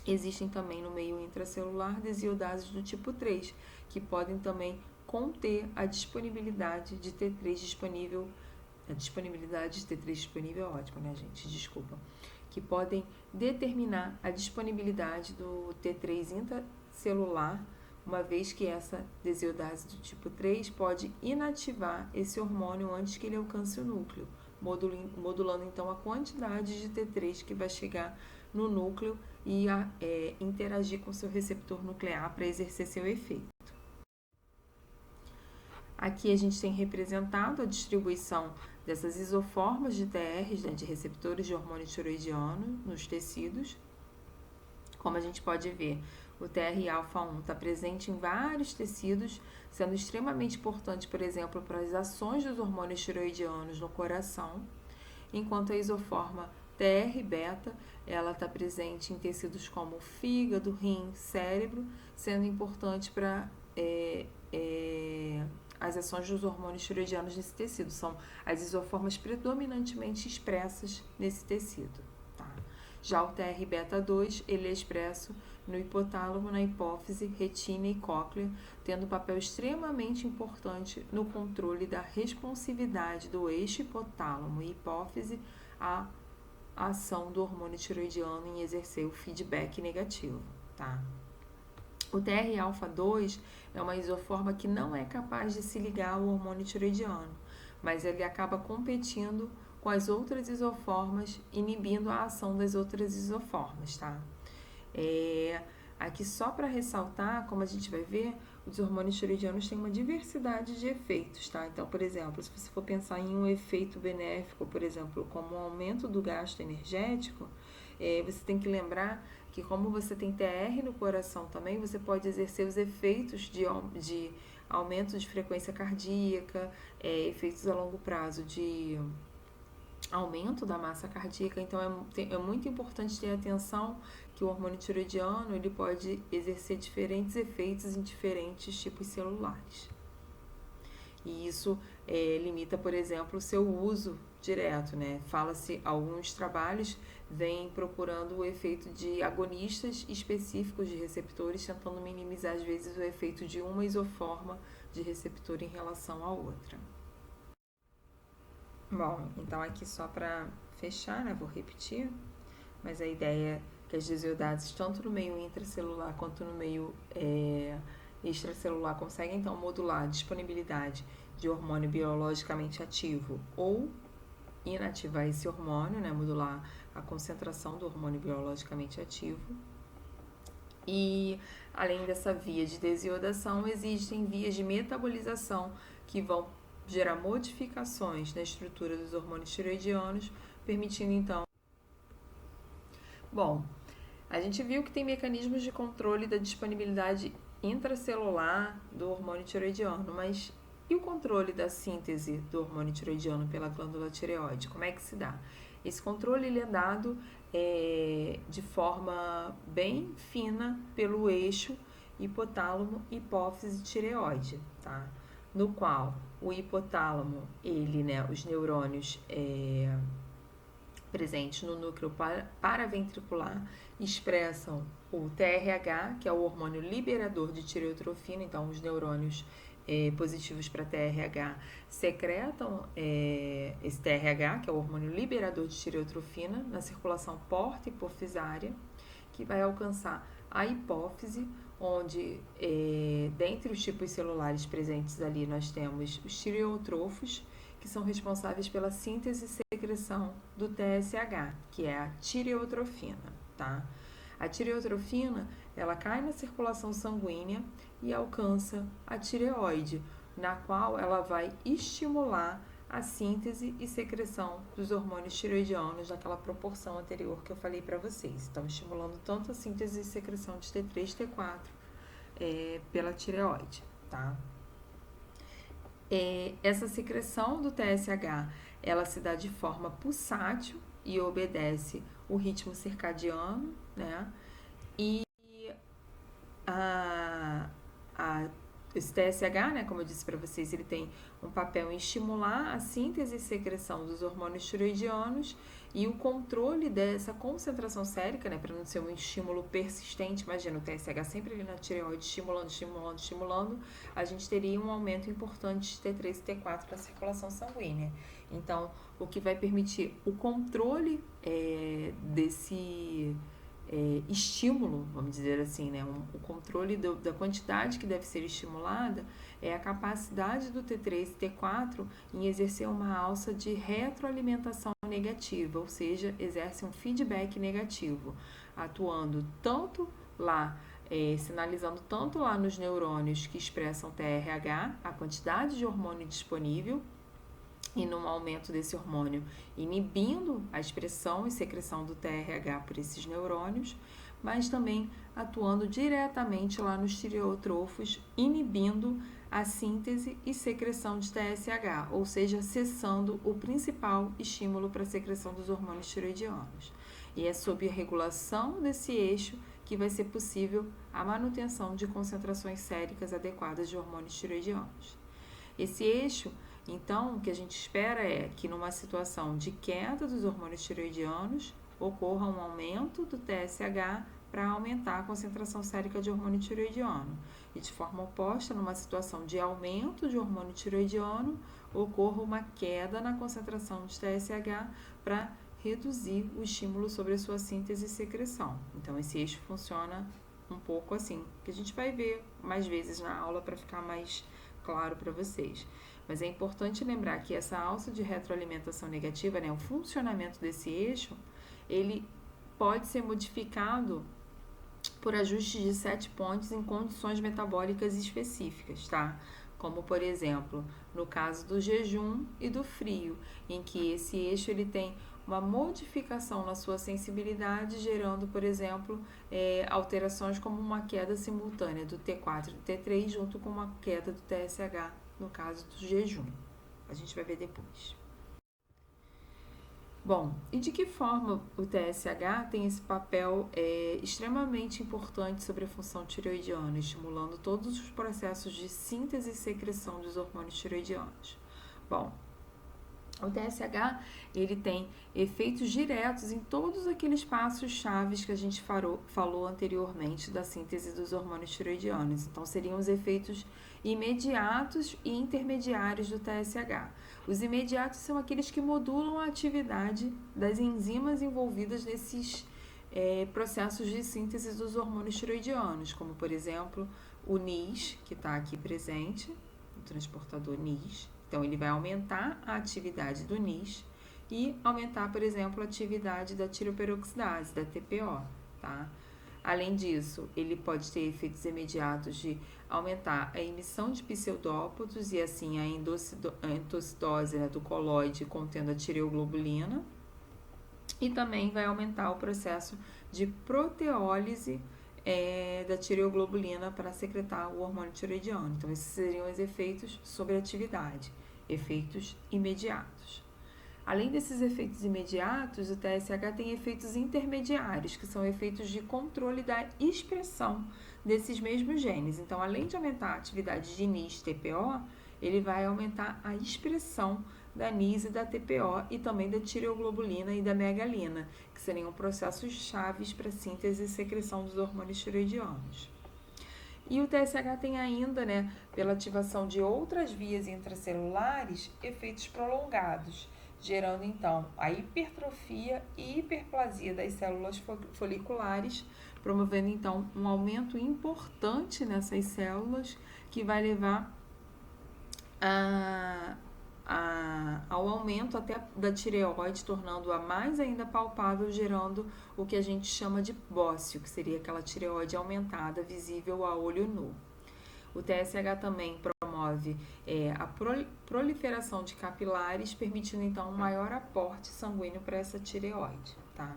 existem também no meio intracelular desiodases do tipo 3, que podem também conter a disponibilidade de T3 disponível. A disponibilidade de T3 disponível é ótima, né, gente? Desculpa. Que podem determinar a disponibilidade do T3 intracelular, uma vez que essa desiodase do tipo 3 pode inativar esse hormônio antes que ele alcance o núcleo, modulando então a quantidade de T3 que vai chegar no núcleo e interagir com seu receptor nuclear para exercer seu efeito. Aqui a gente tem representado a distribuição dessas isoformas de TRs, né, de receptores de hormônio tiroidiano nos tecidos. Como a gente pode ver, o TR-alfa-1 está presente em vários tecidos, sendo extremamente importante, por exemplo, para as ações dos hormônios tiroidianos no coração, enquanto a isoforma TR-beta, ela está presente em tecidos como fígado, rim, cérebro, sendo importante para as ações dos hormônios tiroidianos nesse tecido. São as isoformas predominantemente expressas nesse tecido. Tá? Já o TR-beta2, ele é expresso no hipotálamo, na hipófise, retina e cóclea, tendo um papel extremamente importante no controle da responsividade do eixo hipotálamo e hipófise à ação do hormônio tiroidiano em exercer o feedback negativo. Tá? O TR-alfa-2 é uma isoforma que não é capaz de se ligar ao hormônio tiroidiano, mas ele acaba competindo com as outras isoformas, inibindo a ação das outras isoformas, tá? Aqui só para ressaltar, como a gente vai ver, os hormônios tiroidianos têm uma diversidade de efeitos, tá? Então, por exemplo, se você for pensar em um efeito benéfico, por exemplo, como o aumento do gasto energético, você tem que lembrar que como você tem TR no coração também, você pode exercer os efeitos de aumento de frequência cardíaca, efeitos a longo prazo de aumento da massa cardíaca. Então é muito importante ter atenção que o hormônio tiroidiano ele pode exercer diferentes efeitos em diferentes tipos celulares. E isso limita, por exemplo, o seu uso direto, né? Fala-se, alguns trabalhos vêm procurando o efeito de agonistas específicos de receptores, tentando minimizar, às vezes, o efeito de uma isoforma de receptor em relação à outra. Bom, então aqui só para fechar, né? Vou repetir, mas a ideia é que as desiodases, tanto no meio intracelular quanto no meio extracelular, conseguem então modular a disponibilidade de hormônio biologicamente ativo ou inativar esse hormônio, né, modular a concentração do hormônio biologicamente ativo. E além dessa via de desiodação, existem vias de metabolização que vão gerar modificações na estrutura dos hormônios tiroidianos, permitindo então. Bom, a gente viu que tem mecanismos de controle da disponibilidade intracelular do hormônio tiroidiano, mas e o controle da síntese do hormônio tiroidiano pela glândula tireoide? Como é que se dá? Esse controle ele é dado de forma bem fina pelo eixo hipotálamo, hipófise e tireoide, tá? No qual o hipotálamo, ele, né, os neurônios presentes no núcleo paraventricular expressam o TRH, que é o hormônio liberador de tireotrofina. Então, os neurônios positivos para TRH secretam esse TRH, que é o hormônio liberador de tireotrofina, na circulação porta-hipofisária, que vai alcançar a hipófise, onde, dentre os tipos celulares presentes ali, nós temos os tireotrofos, que são responsáveis pela síntese e secreção do TSH, que é a tireotrofina, tá? A tireotrofina, ela cai na circulação sanguínea e alcança a tireoide, na qual ela vai estimular a síntese e secreção dos hormônios tireoidianos naquela proporção anterior que eu falei para vocês. Então, estimulando tanto a síntese e secreção de T3 e T4 pela tireoide, tá? Essa secreção do TSH, ela se dá de forma pulsátil e obedece o ritmo circadiano, né? E esse TSH, né, como eu disse para vocês, ele tem um papel em estimular a síntese e secreção dos hormônios tireoidianos e o controle dessa concentração sérica, né, para não ser um estímulo persistente. Imagina o TSH sempre ali na tireoide, estimulando, a gente teria um aumento importante de T3 e T4 na circulação sanguínea. Então, o que vai permitir o controle desse estímulo, vamos dizer assim, né? O controle da quantidade que deve ser estimulada é a capacidade do T3 e T4 em exercer uma alça de retroalimentação negativa, ou seja, exerce um feedback negativo, atuando tanto lá, sinalizando tanto lá nos neurônios que expressam TRH, a quantidade de hormônio disponível, e num aumento desse hormônio, inibindo a expressão e secreção do TRH por esses neurônios, mas também atuando diretamente lá nos tireotrofos, inibindo a síntese e secreção de TSH, ou seja, cessando o principal estímulo para a secreção dos hormônios tireoidianos. E é sob a regulação desse eixo que vai ser possível a manutenção de concentrações séricas adequadas de hormônios tireoidianos. Esse eixo, então, o que a gente espera é que numa situação de queda dos hormônios tireoidianos ocorra um aumento do TSH para aumentar a concentração sérica de hormônio tireoidiano. E de forma oposta, numa situação de aumento de hormônio tireoidiano, ocorra uma queda na concentração de TSH para reduzir o estímulo sobre a sua síntese e secreção. Então, esse eixo funciona um pouco assim, que a gente vai ver mais vezes na aula para ficar mais claro para vocês. Mas é importante lembrar que essa alça de retroalimentação negativa, né, o funcionamento desse eixo, ele pode ser modificado por ajustes de set points em condições metabólicas específicas, tá? Como, por exemplo, no caso do jejum e do frio, em que esse eixo ele tem uma modificação na sua sensibilidade, gerando, por exemplo, alterações como uma queda simultânea do T4 e do T3 junto com uma queda do TSH no caso do jejum. A gente vai ver depois. Bom, e de que forma o TSH tem esse papel extremamente importante sobre a função tireoidiana, estimulando todos os processos de síntese e secreção dos hormônios tireoidianos? Bom, o TSH, ele tem efeitos diretos em todos aqueles passos chaves que a gente falou anteriormente da síntese dos hormônios tireoidianos. Então, seriam os efeitos imediatos e intermediários do TSH. Os imediatos são aqueles que modulam a atividade das enzimas envolvidas nesses processos de síntese dos hormônios tireoidianos, como, por exemplo, o NIS, que está aqui presente, o transportador NIS. Então, ele vai aumentar a atividade do NIS e aumentar, por exemplo, a atividade da tiroperoxidase, da TPO, tá? Além disso, ele pode ter efeitos imediatos de aumentar a emissão de pseudópodos e, assim, a endocidose, né, do colóide contendo a tireoglobulina. E também vai aumentar o processo de proteólise da tireoglobulina para secretar o hormônio tireoidiano. Então, esses seriam os efeitos sobre a atividade, efeitos imediatos. Além desses efeitos imediatos, o TSH tem efeitos intermediários, que são efeitos de controle da expressão desses mesmos genes. Então, além de aumentar a atividade de NIS e TPO, ele vai aumentar a expressão da NIS e da TPO e também da tireoglobulina e da megalina, que seriam processos chaves para a síntese e secreção dos hormônios tireoidianos. E o TSH tem ainda, pela ativação de outras vias intracelulares, efeitos prolongados, gerando então a hipertrofia e hiperplasia das células foliculares, promovendo então um aumento importante nessas células que vai levar ao aumento até da tireoide, tornando-a mais ainda palpável, gerando o que a gente chama de bócio, que seria aquela tireoide aumentada, visível a olho nu. O TSH também promove a proliferação de capilares, permitindo então um maior aporte sanguíneo para essa tireoide, tá?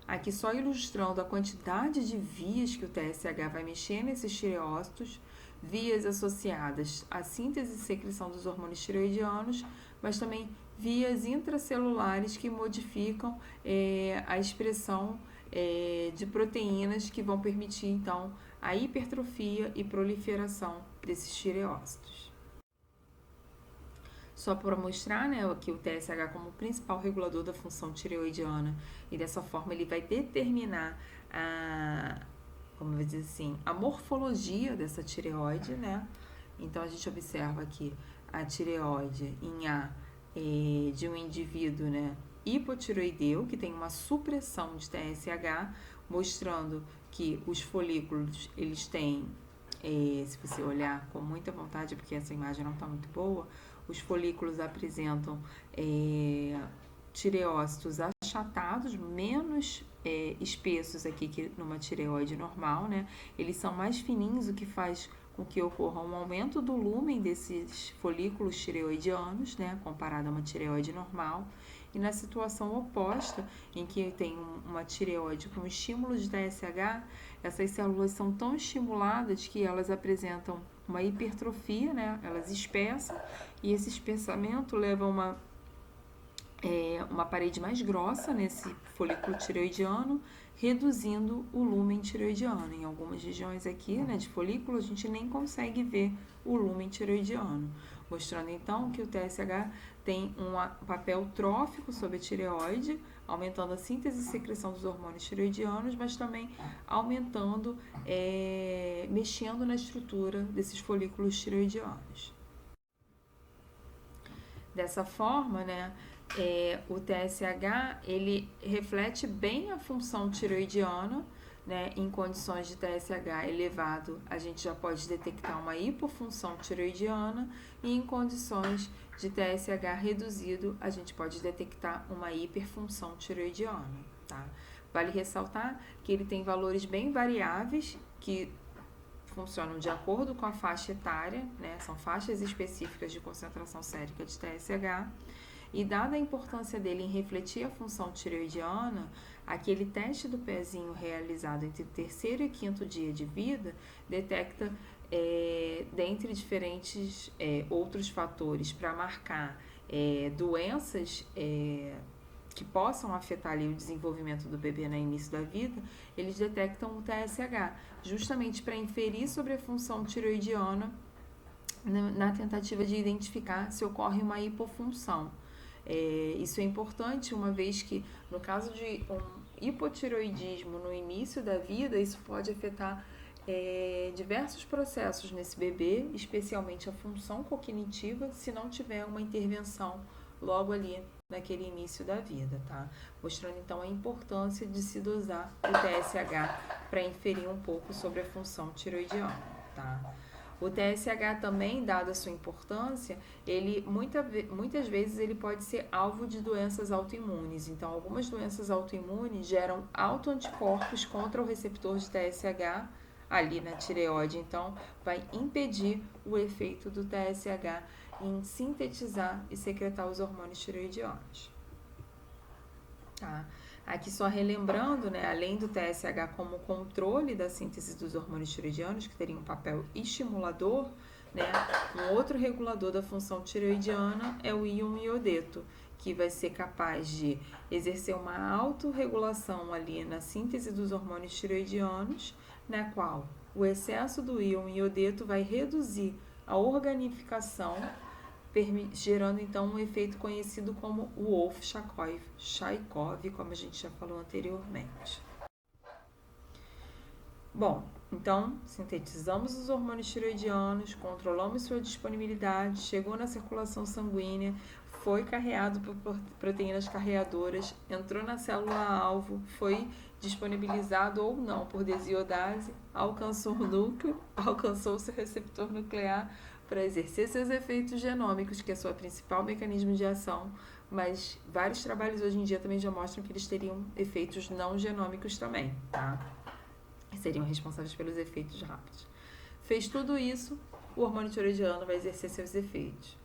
Aqui só ilustrando a quantidade de vias que o TSH vai mexer nesses tireócitos, vias associadas à síntese e secreção dos hormônios tireoidianos, mas também vias intracelulares que modificam a expressão de proteínas que vão permitir, então, a hipertrofia e proliferação desses tireócitos. Só para mostrar, aqui o TSH como principal regulador da função tireoidiana, e dessa forma ele vai determinar a morfologia dessa tireoide, Então, a gente observa aqui a tireoide em A de um indivíduo, hipotireoideu, que tem uma supressão de TSH, mostrando que os folículos, eles têm, se você olhar com muita vontade, porque essa imagem não está muito boa, os folículos apresentam tireócitos achatados, menos espessos aqui que numa tireoide normal, Eles são mais fininhos, o que faz com que ocorra um aumento do lumen desses folículos tireoidianos, comparado a uma tireoide normal. E na situação oposta, em que tem uma tireoide com estímulo de TSH, essas células são tão estimuladas que elas apresentam uma hipertrofia, Elas espessam, e esse espessamento leva a uma parede mais grossa nesse folículo tireoidiano, reduzindo o lumen tireoidiano. Em algumas regiões aqui, de folículo, a gente nem consegue ver o lumen tireoidiano, mostrando então que o TSH tem um papel trófico sobre a tireoide, aumentando a síntese e secreção dos hormônios tireoidianos, mas também aumentando, mexendo na estrutura desses folículos tireoidianos. Dessa forma, o TSH, ele reflete bem a função tireoidiana, em condições de TSH elevado, a gente já pode detectar uma hipofunção tireoidiana, e em condições de TSH reduzido, a gente pode detectar uma hiperfunção tireoidiana, tá? Vale ressaltar que ele tem valores bem variáveis, que funcionam de acordo com a faixa etária, São faixas específicas de concentração sérica de TSH, e dada a importância dele em refletir a função tireoidiana, aquele teste do pezinho realizado entre o 3º e 5º dia de vida detecta, dentre diferentes outros fatores, para marcar doenças que possam afetar ali o desenvolvimento do bebê no início da vida, eles detectam o TSH, justamente para inferir sobre a função tireoidiana na tentativa de identificar se ocorre uma hipofunção. Isso é importante, uma vez que, no caso de um hipotireoidismo no início da vida, isso pode afetar diversos processos nesse bebê, especialmente a função cognitiva, se não tiver uma intervenção logo ali naquele início da vida, tá? Mostrando então a importância de se dosar o TSH para inferir um pouco sobre a função tireoidiana, tá? O TSH também, dada a sua importância, ele muitas vezes ele pode ser alvo de doenças autoimunes. Então, algumas doenças autoimunes geram autoanticorpos contra o receptor de TSH ali na tireoide. Então, vai impedir o efeito do TSH em sintetizar e secretar os hormônios tireoidianos. Tá? Aqui só relembrando, além do TSH como controle da síntese dos hormônios tireoidianos, que teria um papel estimulador, um outro regulador da função tireoidiana é o íon iodeto, que vai ser capaz de exercer uma autorregulação ali na síntese dos hormônios tireoidianos, na qual o excesso do íon iodeto vai reduzir a organificação, gerando então um efeito conhecido como o Wolff-Chaikoff, como a gente já falou anteriormente. Bom, então sintetizamos os hormônios tireoidianos, controlamos sua disponibilidade, chegou na circulação sanguínea, foi carreado por proteínas carreadoras, entrou na célula-alvo, foi disponibilizado ou não por desiodase, alcançou o núcleo, alcançou seu receptor nuclear para exercer seus efeitos genômicos, que é seu principal mecanismo de ação, mas vários trabalhos hoje em dia também já mostram que eles teriam efeitos não genômicos também, tá? Seriam responsáveis pelos efeitos rápidos. Fez tudo isso, o hormônio tireoidiano vai exercer seus efeitos.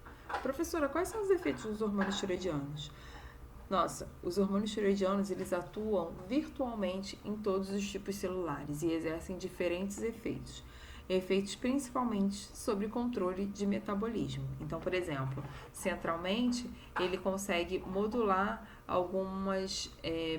Professora, quais são os efeitos dos hormônios tireoidianos? Nossa, os hormônios tireoidianos, eles atuam virtualmente em todos os tipos celulares e exercem diferentes efeitos. Efeitos principalmente sobre controle de metabolismo. Então, por exemplo, centralmente, ele consegue modular alguns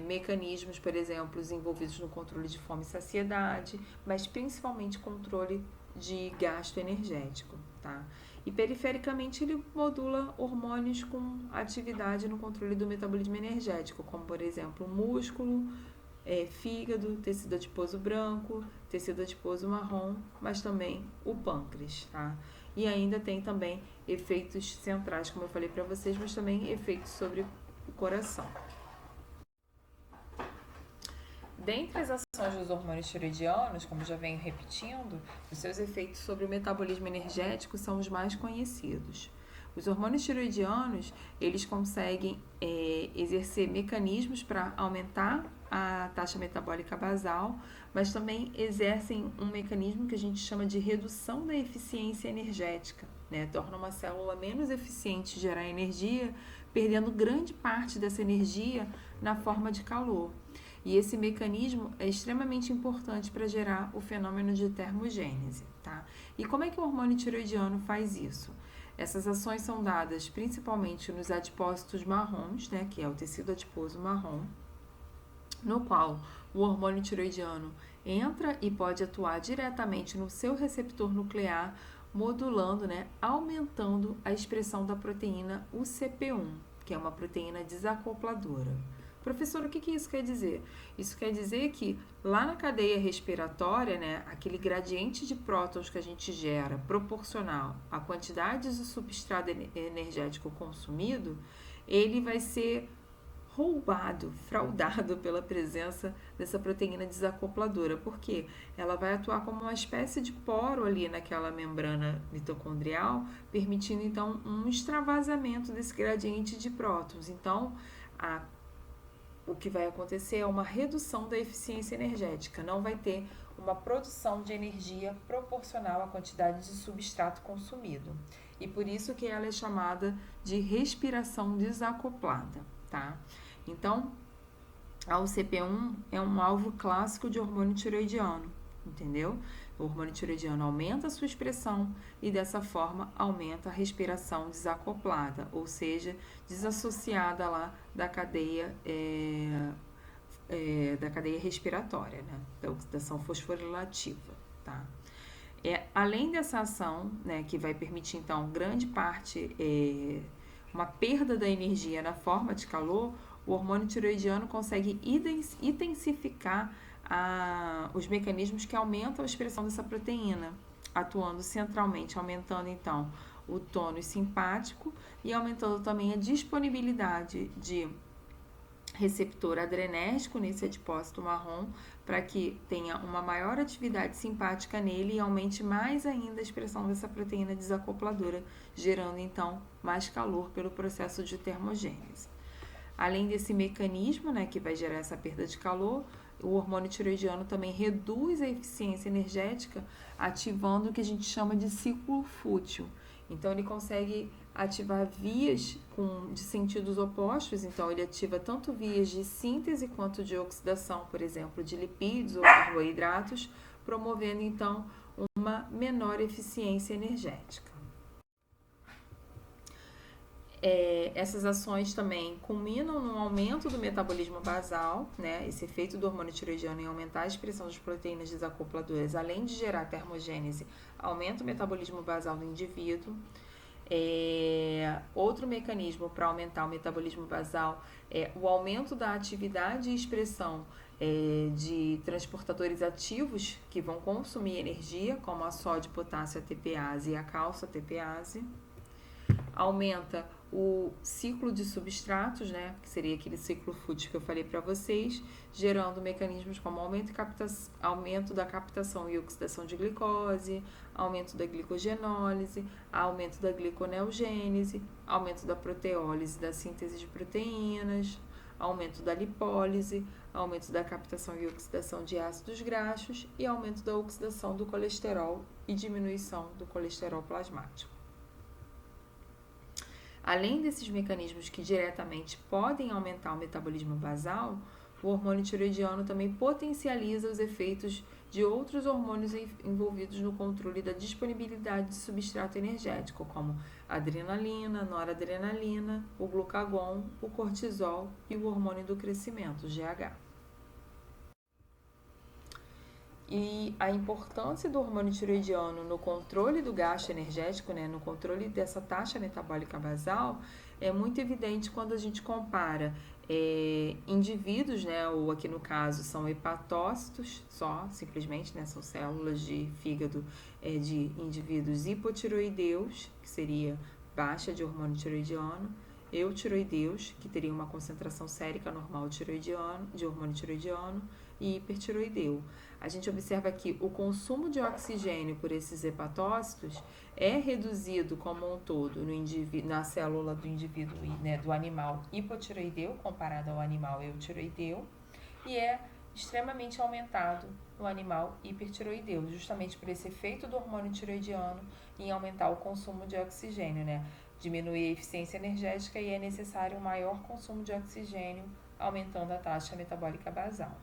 mecanismos, por exemplo, envolvidos no controle de fome e saciedade, mas principalmente controle de gasto energético, tá? E perifericamente ele modula hormônios com atividade no controle do metabolismo energético, como por exemplo o músculo, fígado, tecido adiposo branco, tecido adiposo marrom, mas também o pâncreas, tá? E ainda tem também efeitos centrais, como eu falei para vocês, mas também efeitos sobre o coração. Dentre as ações dos hormônios tireoidianos, como já venho repetindo, os seus efeitos sobre o metabolismo energético são os mais conhecidos. Os hormônios tireoidianos, eles conseguem exercer mecanismos para aumentar a taxa metabólica basal, mas também exercem um mecanismo que a gente chama de redução da eficiência energética, né? Torna uma célula menos eficiente em gerar energia, perdendo grande parte dessa energia na forma de calor. E esse mecanismo é extremamente importante para gerar o fenômeno de termogênese, tá? E como é que o hormônio tireoidiano faz isso? Essas ações são dadas principalmente nos adipócitos marrons, né, que é o tecido adiposo marrom, no qual o hormônio tireoidiano entra e pode atuar diretamente no seu receptor nuclear, modulando, né, aumentando a expressão da proteína UCP1, que é uma proteína desacopladora. Professor, o que isso quer dizer? Isso quer dizer que lá na cadeia respiratória, né, aquele gradiente de prótons que a gente gera proporcional à quantidade de substrato energético consumido, ele vai ser roubado, fraudado pela presença dessa proteína desacopladora, porque ela vai atuar como uma espécie de poro ali naquela membrana mitocondrial, permitindo então um extravasamento desse gradiente de prótons. Então, o que vai acontecer é uma redução da eficiência energética, não vai ter uma produção de energia proporcional à quantidade de substrato consumido. E por isso que ela é chamada de respiração desacoplada, tá? Então, a UCP1 é um alvo clássico de hormônio tireoidiano, entendeu? O hormônio tireoidiano aumenta a sua expressão e dessa forma aumenta a respiração desacoplada, ou seja, desassociada lá da cadeia respiratória, né? Da oxidação fosforilativa, tá? Além dessa ação, né, que vai permitir então grande parte, uma perda da energia na forma de calor, o hormônio tireoidiano consegue intensificar os mecanismos que aumentam a expressão dessa proteína, atuando centralmente, aumentando então o tônus simpático e aumentando também a disponibilidade de receptor adrenérgico nesse adipócito marrom, para que tenha uma maior atividade simpática nele e aumente mais ainda a expressão dessa proteína desacopladora, gerando então mais calor pelo processo de termogênese. Além desse mecanismo, né, que vai gerar essa perda de calor, o hormônio tireoidiano também reduz a eficiência energética, ativando o que a gente chama de ciclo fútil. Então, ele consegue ativar vias de sentidos opostos, então ele ativa tanto vias de síntese quanto de oxidação, por exemplo, de lipídios ou carboidratos, promovendo então uma menor eficiência energética. Essas ações também culminam no aumento do metabolismo basal, né? Esse efeito do hormônio tiroidiano em aumentar a expressão das proteínas desacopladoras, além de gerar termogênese, aumenta o metabolismo basal do indivíduo. Outro mecanismo para aumentar o metabolismo basal é o aumento da atividade e expressão de transportadores ativos que vão consumir energia, como a sódio, potássio ATPase e a calça ATPase. Aumenta o ciclo de substratos, né, que seria aquele ciclo fútil que eu falei para vocês, gerando mecanismos como aumento da captação e oxidação de glicose, aumento da glicogenólise, aumento da gliconeogênese, aumento da proteólise, da síntese de proteínas, aumento da lipólise, aumento da captação e oxidação de ácidos graxos e aumento da oxidação do colesterol e diminuição do colesterol plasmático. Além desses mecanismos que diretamente podem aumentar o metabolismo basal, o hormônio tiroidiano também potencializa os efeitos de outros hormônios envolvidos no controle da disponibilidade de substrato energético, como a adrenalina, noradrenalina, o glucagon, o cortisol e o hormônio do crescimento, o GH. E a importância do hormônio tiroidiano no controle do gasto energético, né, no controle dessa taxa metabólica basal, é muito evidente quando a gente compara indivíduos, né, ou aqui no caso são hepatócitos só, simplesmente, né, são células de fígado de indivíduos hipotiroideus, que seria baixa de hormônio tiroidiano, eutiroideus, que teria uma concentração sérica normal de hormônio tiroidiano, e hipertiroideu. A gente observa que o consumo de oxigênio por esses hepatócitos é reduzido como um todo na célula do indivíduo, né, do animal hipotiroideu comparado ao animal eutiroideu, e é extremamente aumentado no animal hipertiroideu, justamente por esse efeito do hormônio tiroidiano em aumentar o consumo de oxigênio, né? Diminuir a eficiência energética e é necessário um maior consumo de oxigênio, aumentando a taxa metabólica basal.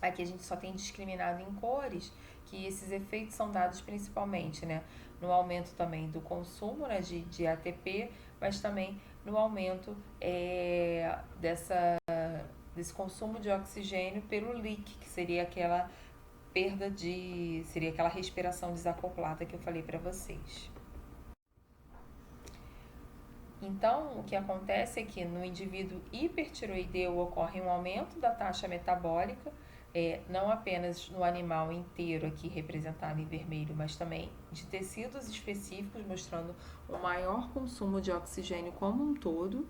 Aqui a gente só tem discriminado em cores que esses efeitos são dados principalmente, né, no aumento também do consumo, né, de ATP, mas também no aumento desse consumo de oxigênio pelo leak, que seria aquela seria aquela respiração desacoplada que eu falei para vocês. Então, o que acontece é que no indivíduo hipertiroideu ocorre um aumento da taxa metabólica, não apenas no animal inteiro aqui representado em vermelho, mas também de tecidos específicos, mostrando um maior consumo de oxigênio como um todo.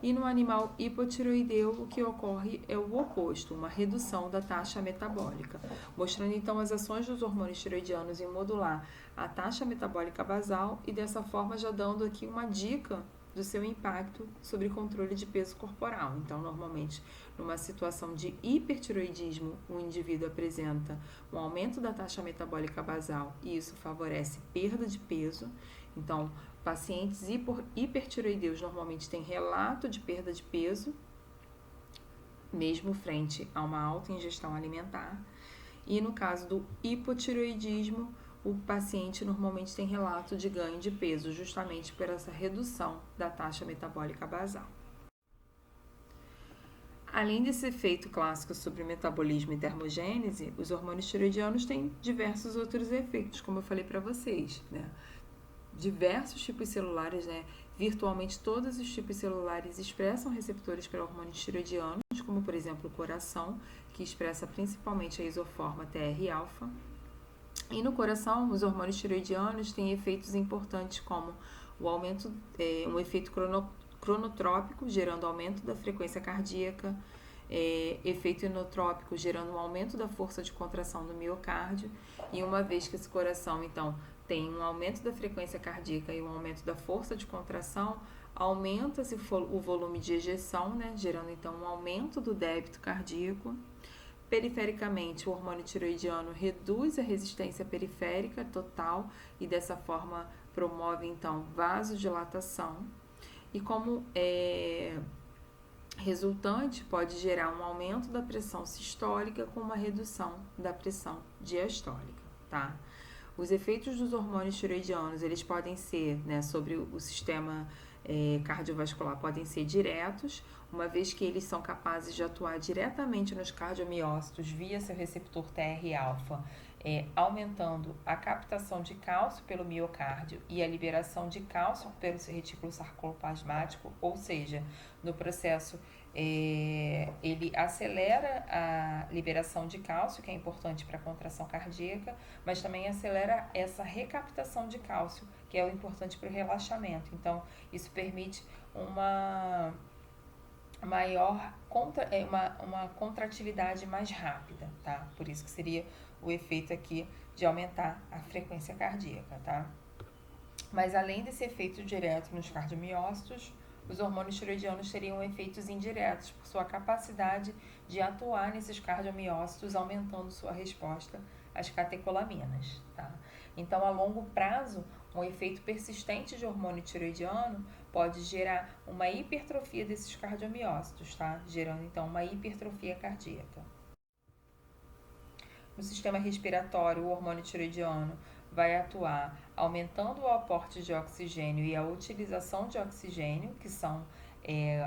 E no animal hipotiroideu, o que ocorre é o oposto, uma redução da taxa metabólica, mostrando então as ações dos hormônios tiroidianos em modular a taxa metabólica basal e dessa forma já dando aqui uma dica do seu impacto sobre controle de peso corporal. Então, normalmente, numa situação de hipertiroidismo, o indivíduo apresenta um aumento da taxa metabólica basal e isso favorece perda de peso. Então, pacientes hipertiroideus normalmente têm relato de perda de peso, mesmo frente a uma alta ingestão alimentar. E no caso do hipotiroidismo, o paciente normalmente tem relato de ganho de peso, justamente por essa redução da taxa metabólica basal. Além desse efeito clássico sobre metabolismo e termogênese, os hormônios tiroidianos têm diversos outros efeitos, como eu falei para vocês, né? Diversos tipos celulares, né? Virtualmente todos os tipos celulares expressam receptores para hormônios tiroidianos, como por exemplo o coração, que expressa principalmente a isoforma TR-alfa. E no coração, os hormônios tiroidianos têm efeitos importantes como o aumento, um efeito cronotrópico, gerando aumento da frequência cardíaca, efeito inotrópico, gerando um aumento da força de contração do miocárdio. E uma vez que esse coração, então, tem um aumento da frequência cardíaca e um aumento da força de contração, aumenta-se o volume de ejeção, né, gerando então um aumento do débito cardíaco. Perifericamente, o hormônio tiroidiano reduz a resistência periférica total e dessa forma promove então vasodilatação. E como resultante pode gerar um aumento da pressão sistólica com uma redução da pressão diastólica, tá? Os efeitos dos hormônios tiroidianos, eles podem ser, né, sobre o sistema cardiovascular podem ser diretos, uma vez que eles são capazes de atuar diretamente nos cardiomiócitos via seu receptor TR-alfa, aumentando a captação de cálcio pelo miocárdio e a liberação de cálcio pelo retículo sarcoplasmático, ou seja, no processo ele acelera a liberação de cálcio, que é importante para a contração cardíaca, mas também acelera essa recaptação de cálcio, que é o importante para o relaxamento. Então, isso permite uma maior uma contratividade mais rápida, tá? Por isso que seria o efeito aqui de aumentar a frequência cardíaca, tá? Mas além desse efeito direto nos cardiomiócitos, os hormônios tiroidianos teriam efeitos indiretos por sua capacidade de atuar nesses cardiomiócitos, aumentando sua resposta às catecolaminas, tá? Então, a longo prazo, um efeito persistente de hormônio tiroidiano pode gerar uma hipertrofia desses cardiomiócitos, tá? Gerando, então, uma hipertrofia cardíaca. No sistema respiratório, o hormônio tiroidiano vai atuar aumentando o aporte de oxigênio e a utilização de oxigênio, que são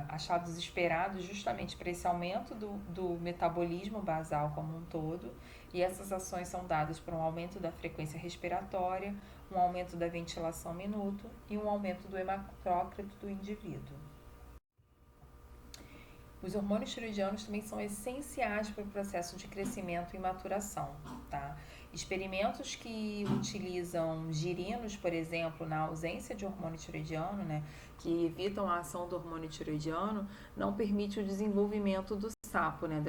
achados esperados justamente para esse aumento do metabolismo basal como um todo, e essas ações são dadas por um aumento da frequência respiratória, um aumento da ventilação minuto e um aumento do hematócrito do indivíduo. Os hormônios tiroidianos também são essenciais para o processo de crescimento e maturação, tá? Experimentos que utilizam girinos, por exemplo, na ausência de hormônio tiroidiano, né, que evitam a ação do hormônio tiroidiano, não permite o desenvolvimento do sapo, né,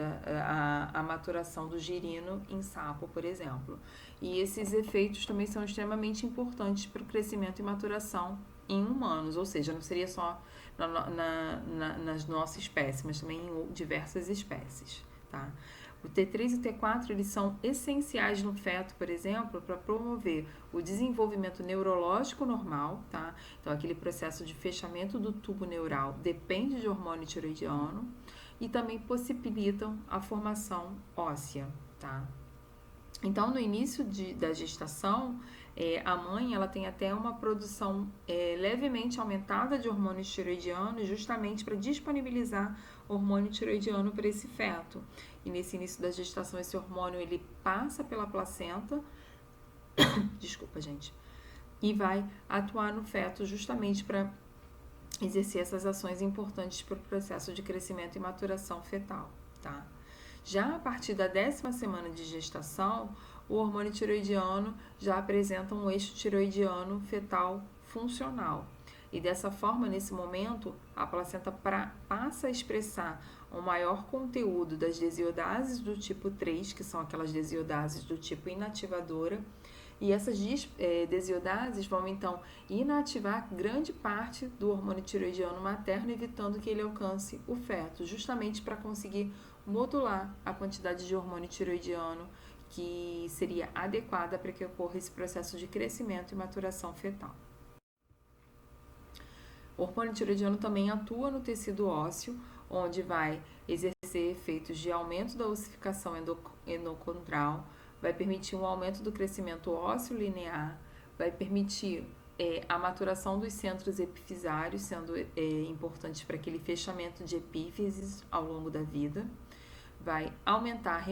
a maturação do girino em sapo, por exemplo. E esses efeitos também são extremamente importantes para o crescimento e maturação em humanos, ou seja, não seria só nas nossa espécie, mas também em diversas espécies, tá? O T3 e o T4, eles são essenciais no feto, por exemplo, para promover o desenvolvimento neurológico normal, tá? Então, aquele processo de fechamento do tubo neural depende de hormônio tiroidiano e também possibilitam a formação óssea, tá? Então, no início da gestação, a mãe ela tem até uma produção levemente aumentada de hormônios tiroidianos, justamente para disponibilizar hormônio tiroidiano para esse feto. E nesse início da gestação, esse hormônio ele passa pela placenta, desculpa, gente, e vai atuar no feto justamente para exercer essas ações importantes para o processo de crescimento e maturação fetal, tá? Já a partir da 10ª semana de gestação, o hormônio tiroidiano já apresenta um eixo tiroidiano fetal funcional. E dessa forma, nesse momento, a placenta passa a expressar um maior conteúdo das desiodases do tipo 3, que são aquelas desiodases do tipo inativadora, e essas desiodases vão então inativar grande parte do hormônio tiroidiano materno, evitando que ele alcance o feto, justamente para conseguir modular a quantidade de hormônio tiroidiano que seria adequada para que ocorra esse processo de crescimento e maturação fetal. O hormônio tiroidiano também atua no tecido ósseo, onde vai exercer efeitos de aumento da ossificação endocondral, vai permitir um aumento do crescimento ósseo linear, vai permitir a maturação dos centros epifisários, sendo importante para aquele fechamento de epífises ao longo da vida, vai aumentar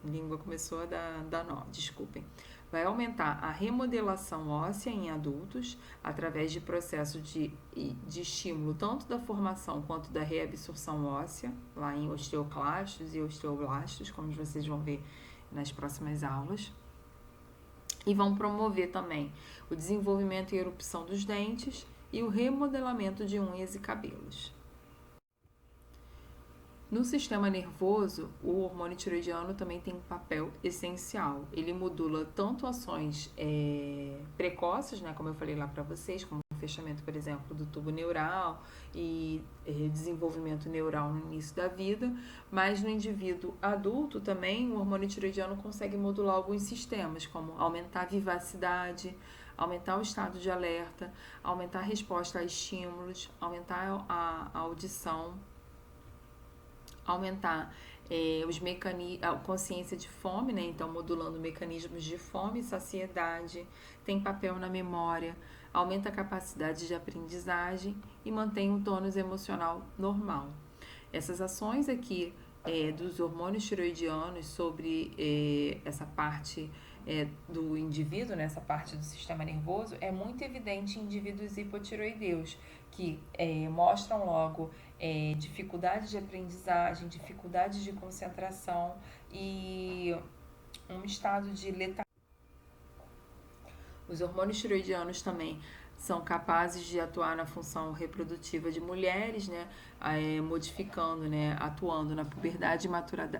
língua começou a dar nó, desculpem. Vai aumentar a remodelação óssea em adultos através de processo de estímulo tanto da formação quanto da reabsorção óssea, lá em osteoclastos e osteoblastos, como vocês vão ver nas próximas aulas. E vão promover também o desenvolvimento e erupção dos dentes e o remodelamento de unhas e cabelos. No sistema nervoso, o hormônio tiroidiano também tem um papel essencial. Ele modula tanto ações precoces, né, como eu falei lá para vocês, como o fechamento, por exemplo, do tubo neural e desenvolvimento neural no início da vida, mas no indivíduo adulto também o hormônio tiroidiano consegue modular alguns sistemas, como aumentar a vivacidade, aumentar o estado de alerta, aumentar a resposta a estímulos, aumentar a audição, aumentar a consciência de fome, né? Então modulando mecanismos de fome e saciedade, tem papel na memória, aumenta a capacidade de aprendizagem e mantém um tônus emocional normal. Essas ações aqui dos hormônios tiroidianos sobre essa parte do indivíduo, né, essa parte do sistema nervoso, é muito evidente em indivíduos hipotiroideus, que mostram logo dificuldade de aprendizagem, dificuldade de concentração e um estado de letargia. Os hormônios tiroidianos também são capazes de atuar na função reprodutiva de mulheres, né, modificando, né, atuando na puberdade e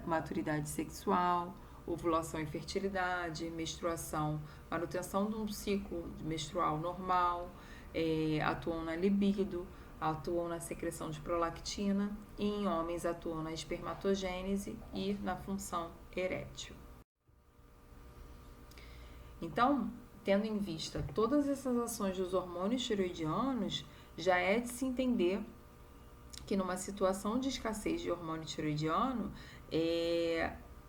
maturidade sexual, ovulação e fertilidade, menstruação, manutenção de um ciclo menstrual normal, atuam na libido, atuam na secreção de prolactina e em homens atuam na espermatogênese e na função erétil. Então, tendo em vista todas essas ações dos hormônios tiroidianos, já é de se entender que numa situação de escassez de hormônio tiroidiano,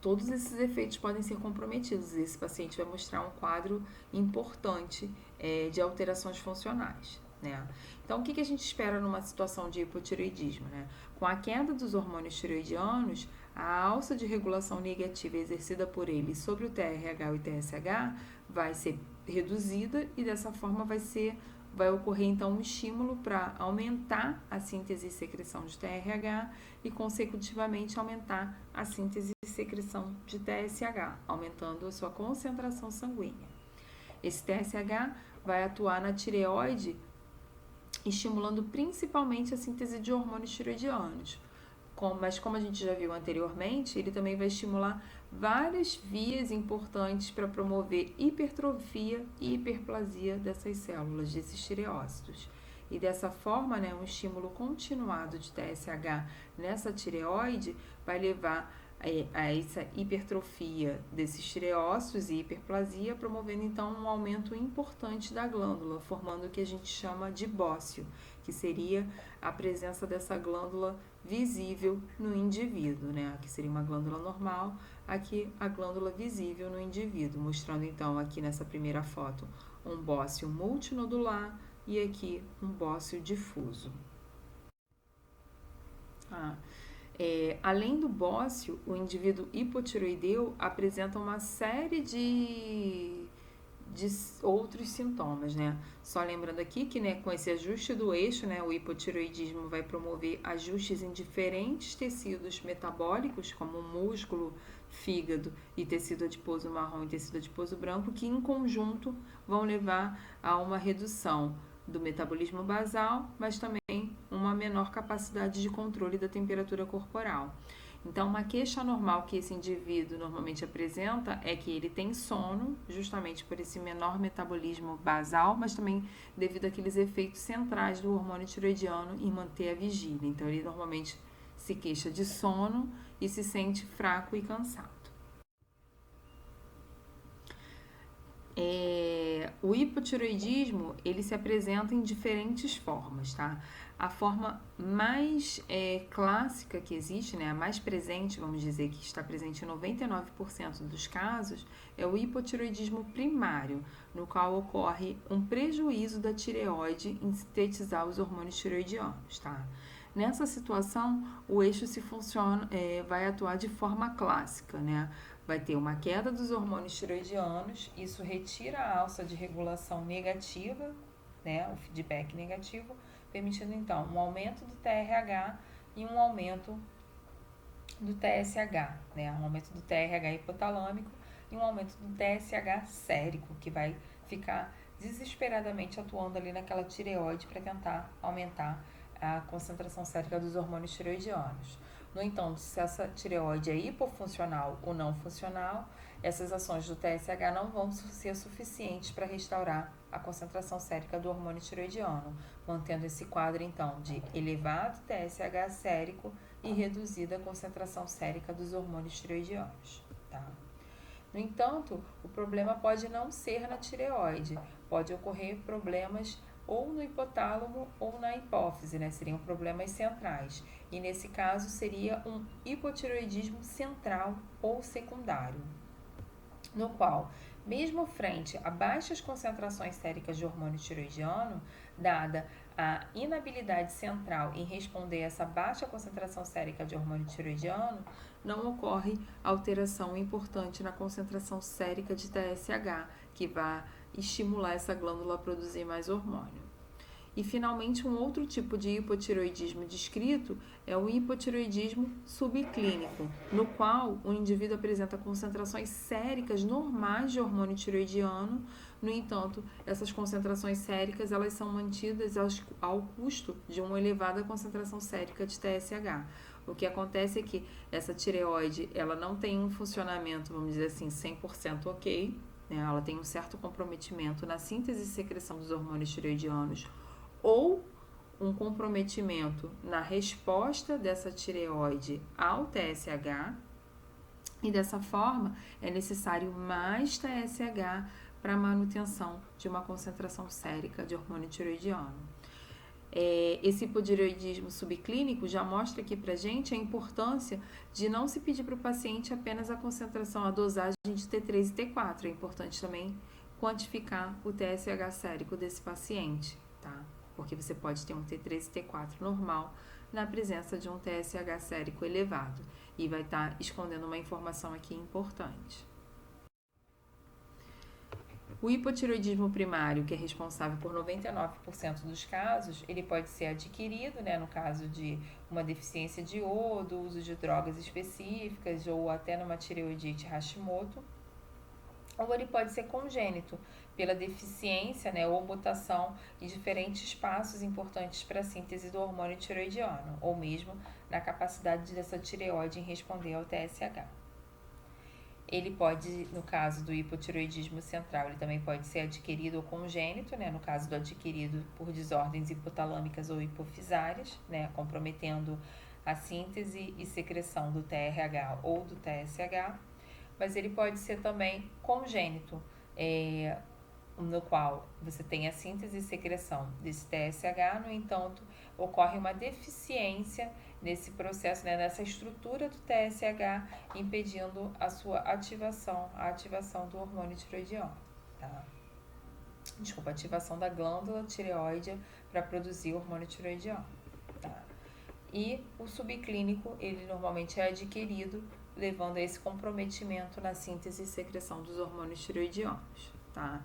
todos esses efeitos podem ser comprometidos. Esse paciente vai mostrar um quadro importante de alterações funcionais, né? Então, o que a gente espera numa situação de hipotireoidismo, né? Com a queda dos hormônios tiroidianos, a alça de regulação negativa exercida por eles sobre o TRH e o TSH vai ser reduzida e dessa forma vai ocorrer então um estímulo para aumentar a síntese e secreção de TRH e consecutivamente aumentar a síntese e secreção de TSH, aumentando a sua concentração sanguínea. Esse TSH vai atuar na tireoide, estimulando principalmente a síntese de hormônios tiroidianos. Mas como a gente já viu anteriormente, ele também vai estimular várias vias importantes para promover hipertrofia e hiperplasia dessas células, desses tireócitos. E dessa forma, né, um estímulo continuado de TSH nessa tireoide vai levar a essa hipertrofia desses tireócitos e hiperplasia, promovendo então um aumento importante da glândula, formando o que a gente chama de bócio, que seria a presença dessa glândula visível no indivíduo, né? Aqui seria uma glândula normal, aqui a glândula visível no indivíduo, mostrando então aqui nessa primeira foto um bócio multinodular e aqui um bócio difuso. Além do bócio, o indivíduo hipotiroideu apresenta uma série de outros sintomas, né? Só lembrando aqui que, né, com esse ajuste do eixo, né, o hipotiroidismo vai promover ajustes em diferentes tecidos metabólicos, como o músculo, fígado e tecido adiposo marrom e tecido adiposo branco, que em conjunto vão levar a uma redução do metabolismo basal, mas também uma menor capacidade de controle da temperatura corporal. Então, uma queixa normal que esse indivíduo normalmente apresenta é que ele tem sono, justamente por esse menor metabolismo basal, mas também devido àqueles efeitos centrais do hormônio tiroidiano em manter a vigília. Então, ele normalmente se queixa de sono e se sente fraco e cansado. O hipotiroidismo, ele se apresenta em diferentes formas, tá? A forma mais clássica que existe, né, a mais presente, vamos dizer, que está presente em 99% dos casos, é o hipotiroidismo primário, no qual ocorre um prejuízo da tireoide em sintetizar os hormônios tiroidianos, tá? Nessa situação, o eixo vai atuar de forma clássica, né? Vai ter uma queda dos hormônios tiroidianos, isso retira a alça de regulação negativa, né, o feedback negativo, permitindo então um aumento do TRH e um aumento do TSH, né, um aumento do TRH hipotalâmico e um aumento do TSH sérico, que vai ficar desesperadamente atuando ali naquela tireoide para tentar aumentar a concentração sérica dos hormônios tiroidianos. No entanto, se essa tireoide é hipofuncional ou não funcional, essas ações do TSH não vão ser suficientes para restaurar a concentração sérica do hormônio tiroidiano, mantendo esse quadro, então, de elevado TSH sérico e reduzida concentração sérica dos hormônios tiroidianos, tá? No entanto, o problema pode não ser na tireoide, pode ocorrer problemas ou no hipotálamo ou na hipófise, né? Seriam problemas centrais. E nesse caso seria um hipotireoidismo central ou secundário, no qual Mesmo frente a baixas concentrações séricas de hormônio tiroidiano, dada a inabilidade central em responder a essa baixa concentração sérica de hormônio tiroidiano, não ocorre alteração importante na concentração sérica de TSH, que vai estimular essa glândula a produzir mais hormônio. E, finalmente, um outro tipo de hipotireoidismo descrito é o hipotireoidismo subclínico, no qual o indivíduo apresenta concentrações séricas normais de hormônio tiroidiano. No entanto, essas concentrações séricas elas são mantidas ao custo de uma elevada concentração sérica de TSH. O que acontece é que essa tireoide ela não tem um funcionamento, vamos dizer assim, 100% ok, né? Ela tem um certo comprometimento na síntese e secreção dos hormônios tireoidianos, ou um comprometimento na resposta dessa tireoide ao TSH, e dessa forma é necessário mais TSH para a manutenção de uma concentração sérica de hormônio tireoidiano. Esse hipotireoidismo subclínico já mostra aqui pra gente a importância de não se pedir para o paciente apenas a concentração, a dosagem de T3 e T4. É importante também quantificar o TSH sérico desse paciente, tá? Porque você pode ter um T3 e T4 normal na presença de um TSH sérico elevado e vai estar escondendo uma informação aqui importante. O hipotireoidismo primário, que é responsável por 99% dos casos, ele pode ser adquirido, né, no caso de uma deficiência de iodo, uso de drogas específicas ou até numa tireoidite Hashimoto, ou ele pode ser congênito, pela deficiência, né, ou mutação em diferentes passos importantes para a síntese do hormônio tireoidiano, ou mesmo na capacidade dessa tireoide em responder ao TSH. Ele pode, no caso do hipotireoidismo central, ele também pode ser adquirido ou congênito, né, no caso do adquirido por desordens hipotalâmicas ou hipofisárias, né, comprometendo a síntese e secreção do TRH ou do TSH, mas ele pode ser também congênito, no qual você tem a síntese e secreção desse TSH, no entanto, ocorre uma deficiência nesse processo, né, nessa estrutura do TSH, impedindo a sua ativação, a ativação do hormônio tireoidiano, tá? Desculpa, ativação da glândula tireoide para produzir hormônio tireoidiano, tá? E o subclínico, ele normalmente é adquirido, levando a esse comprometimento na síntese e secreção dos hormônios tireoidianos, tá?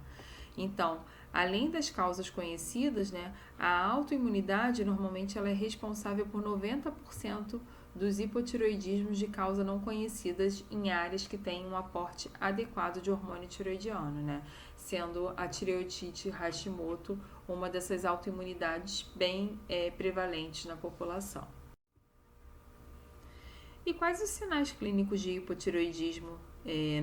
Então, além das causas conhecidas, né, a autoimunidade normalmente ela é responsável por 90% dos hipotireoidismos de causa não conhecidas em áreas que têm um aporte adequado de hormônio tireoidiano, né, sendo a tireoidite Hashimoto uma dessas autoimunidades bem prevalentes na população. E quais os sinais clínicos de hipotireoidismo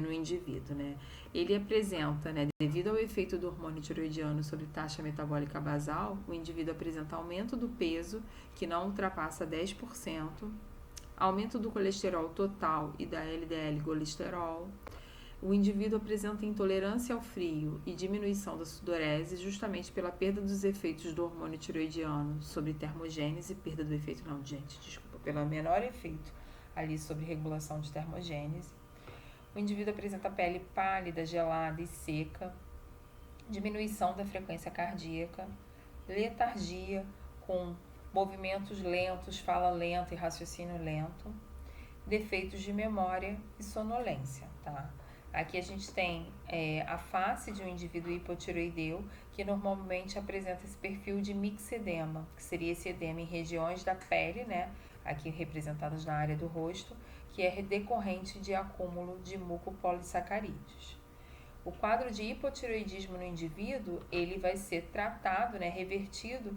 no indivíduo, né? Ele apresenta, né, devido ao efeito do hormônio tireoidiano sobre taxa metabólica basal, o indivíduo apresenta aumento do peso, que não ultrapassa 10%, aumento do colesterol total e da LDL colesterol. O indivíduo apresenta intolerância ao frio e diminuição da sudorese, justamente pela perda dos efeitos do hormônio tireoidiano sobre termogênese, pelo menor efeito ali sobre regulação de termogênese. O indivíduo apresenta pele pálida, gelada e seca, diminuição da frequência cardíaca, letargia com movimentos lentos, fala lenta e raciocínio lento, defeitos de memória e sonolência, tá? Aqui a gente tem a face de um indivíduo hipotireoideu, que normalmente apresenta esse perfil de mixedema, que seria esse edema em regiões da pele, né, aqui representadas na área do rosto, que é decorrente de acúmulo de mucopolissacarídeos. O quadro de hipotireoidismo no indivíduo, ele vai ser tratado, né, revertido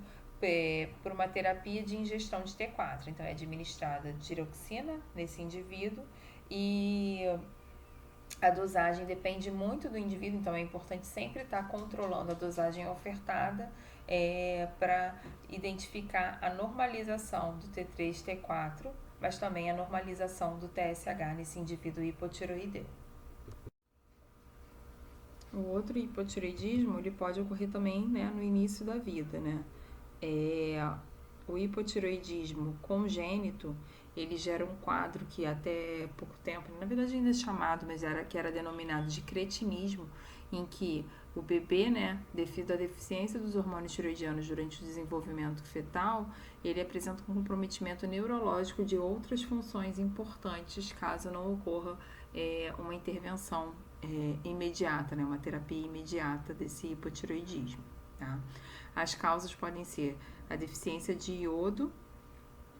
por uma terapia de ingestão de T4. Então, é administrada tiroxina nesse indivíduo e a dosagem depende muito do indivíduo, então é importante sempre estar controlando a dosagem ofertada para identificar a normalização do T3 e T4, mas também a normalização do TSH nesse indivíduo hipotireoideu. O outro hipotireoidismo, ele pode ocorrer também, né, no início da vida, né? O hipotireoidismo congênito, ele gera um quadro que até pouco tempo, na verdade ainda é chamado, mas que era denominado de cretinismo, em que o bebê, né, devido à deficiência dos hormônios tiroidianos durante o desenvolvimento fetal, ele apresenta um comprometimento neurológico de outras funções importantes caso não ocorra uma intervenção imediata, né, uma terapia imediata desse hipotiroidismo. Tá? As causas podem ser a deficiência de iodo,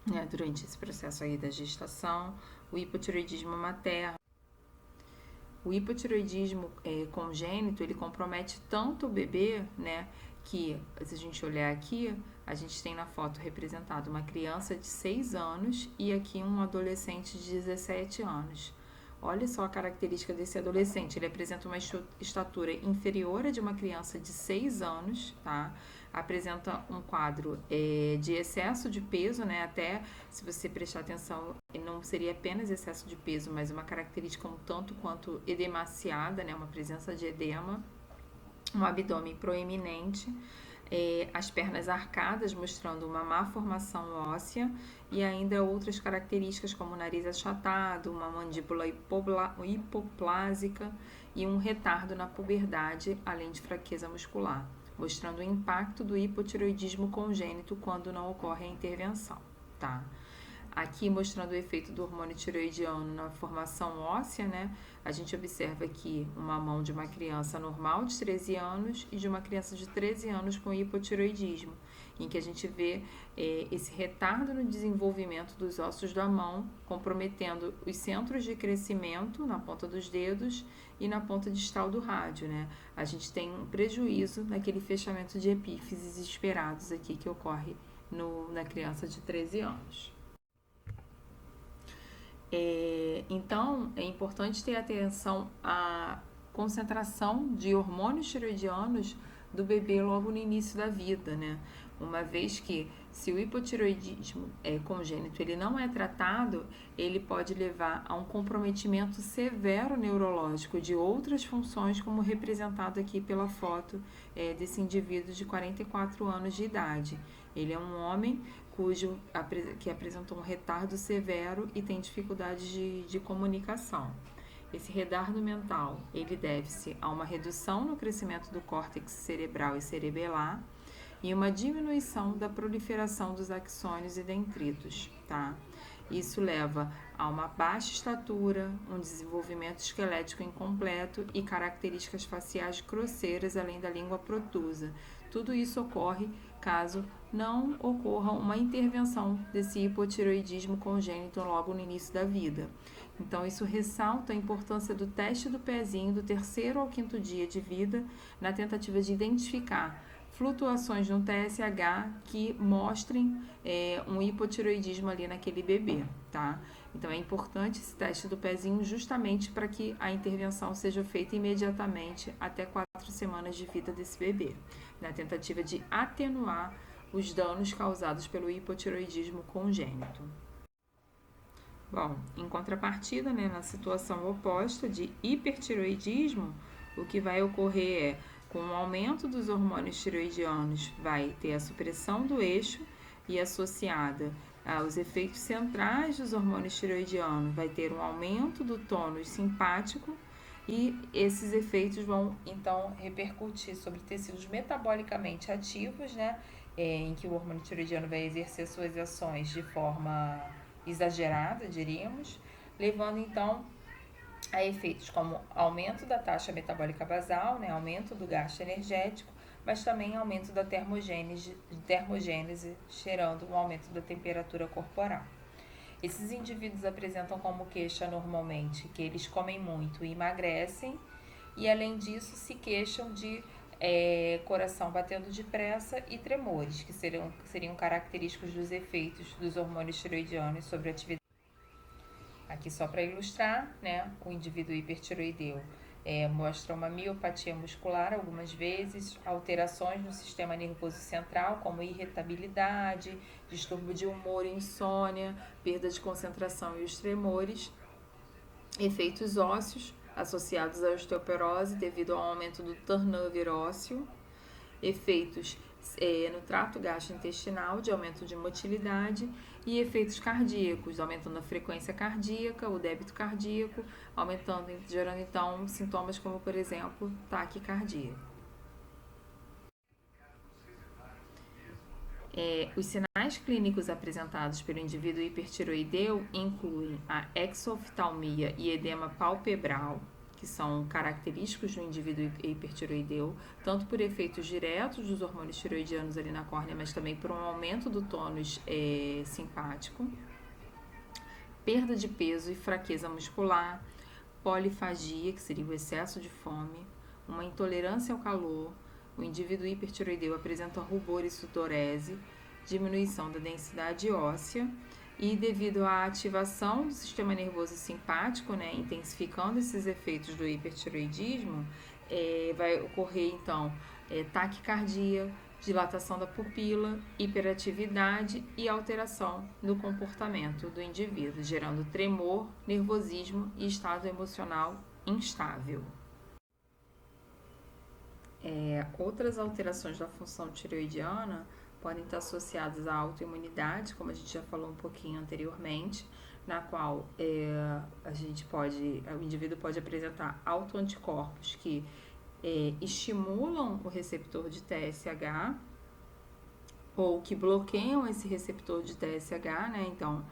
né, durante esse processo aí da gestação, o hipotiroidismo materno. O hipotiroidismo congênito, ele compromete tanto o bebê, né, que se a gente olhar aqui, a gente tem na foto representado uma criança de 6 anos e aqui um adolescente de 17 anos. Olha só a característica desse adolescente, ele apresenta uma estatura inferior à de uma criança de 6 anos, tá? Apresenta um quadro de excesso de peso, né? Até se você prestar atenção, não seria apenas excesso de peso, mas uma característica um tanto quanto edemaciada, né? Uma presença de edema, um abdômen proeminente, as pernas arcadas, mostrando uma má formação óssea, e ainda outras características como o nariz achatado, uma mandíbula hipoplásica e um retardo na puberdade, além de fraqueza muscular, mostrando o impacto do hipotiroidismo congênito quando não ocorre a intervenção, tá? Aqui mostrando o efeito do hormônio tiroidiano na formação óssea, né? A gente observa aqui uma mão de uma criança normal de 13 anos e de uma criança de 13 anos com hipotiroidismo, em que a gente vê esse retardo no desenvolvimento dos ossos da mão, comprometendo os centros de crescimento na ponta dos dedos e na ponta distal do rádio, né? A gente tem um prejuízo naquele fechamento de epífises esperados aqui que ocorre na criança de 13 anos. Então, é importante ter atenção à concentração de hormônios tiroidianos do bebê logo no início da vida, né? Uma vez que, se o hipotiroidismo congênito ele não é tratado, ele pode levar a um comprometimento severo neurológico de outras funções, como representado aqui pela foto desse indivíduo de 44 anos de idade. Ele é um homem que apresentou um retardo severo e tem dificuldades de comunicação. Esse retardo mental, ele deve-se a uma redução no crescimento do córtex cerebral e cerebelar e uma diminuição da proliferação dos axônios e dendritos, tá? Isso leva a uma baixa estatura, um desenvolvimento esquelético incompleto e características faciais grosseiras, além da língua protusa. Tudo isso ocorre caso não ocorra uma intervenção desse hipotiroidismo congênito logo no início da vida. Então, isso ressalta a importância do teste do pezinho do 3º ao 5º dia de vida, na tentativa de identificar flutuações no TSH que mostrem um hipotiroidismo ali naquele bebê, tá? Então, é importante esse teste do pezinho justamente para que a intervenção seja feita imediatamente até 4 semanas de vida desse bebê, na tentativa de atenuar os danos causados pelo hipotiroidismo congênito. Bom, em contrapartida, né, na situação oposta de hipertiroidismo, o que vai ocorrer é, com o aumento dos hormônios tiroidianos, vai ter a supressão do eixo e associada aos efeitos centrais dos hormônios tiroidianos, vai ter um aumento do tônus simpático e esses efeitos vão, então, repercutir sobre tecidos metabolicamente ativos, né, em que o hormônio tiroidiano vai exercer suas ações de forma exagerada, diríamos, levando, então, a efeitos como aumento da taxa metabólica basal, né, aumento do gasto energético, mas também aumento da termogênese, gerando um aumento da temperatura corporal. Esses indivíduos apresentam como queixa normalmente que eles comem muito e emagrecem, e além disso se queixam de coração batendo depressa e tremores, que seriam característicos dos efeitos dos hormônios tiroidianos sobre a atividade. Aqui só para ilustrar, né, o indivíduo hipertiroideu mostra uma miopatia muscular algumas vezes, alterações no sistema nervoso central, como irritabilidade, distúrbio de humor e insônia, perda de concentração e os tremores, efeitos ósseos associados à osteoporose devido ao aumento do turnover ósseo, efeitos no trato gastrointestinal, de aumento de motilidade e efeitos cardíacos, aumentando a frequência cardíaca, o débito cardíaco, gerando então sintomas como, por exemplo, taquicardia. Os sinais clínicos apresentados pelo indivíduo hipertiroideu incluem a exoftalmia e edema palpebral, que são característicos do indivíduo hipertiroideu, tanto por efeitos diretos dos hormônios tiroidianos ali na córnea, mas também por um aumento do tônus simpático, perda de peso e fraqueza muscular, polifagia, que seria o excesso de fome, uma intolerância ao calor. O indivíduo hipertiroideu apresenta rubor e sudorese, diminuição da densidade óssea e devido à ativação do sistema nervoso simpático, né, intensificando esses efeitos do hipertiroidismo, vai ocorrer então taquicardia, dilatação da pupila, hiperatividade e alteração no comportamento do indivíduo, gerando tremor, nervosismo e estado emocional instável. Outras alterações da função tireoidiana podem estar associadas à autoimunidade, como a gente já falou um pouquinho anteriormente, na qual o indivíduo pode apresentar autoanticorpos que estimulam o receptor de TSH ou que bloqueiam esse receptor de TSH, né? Então,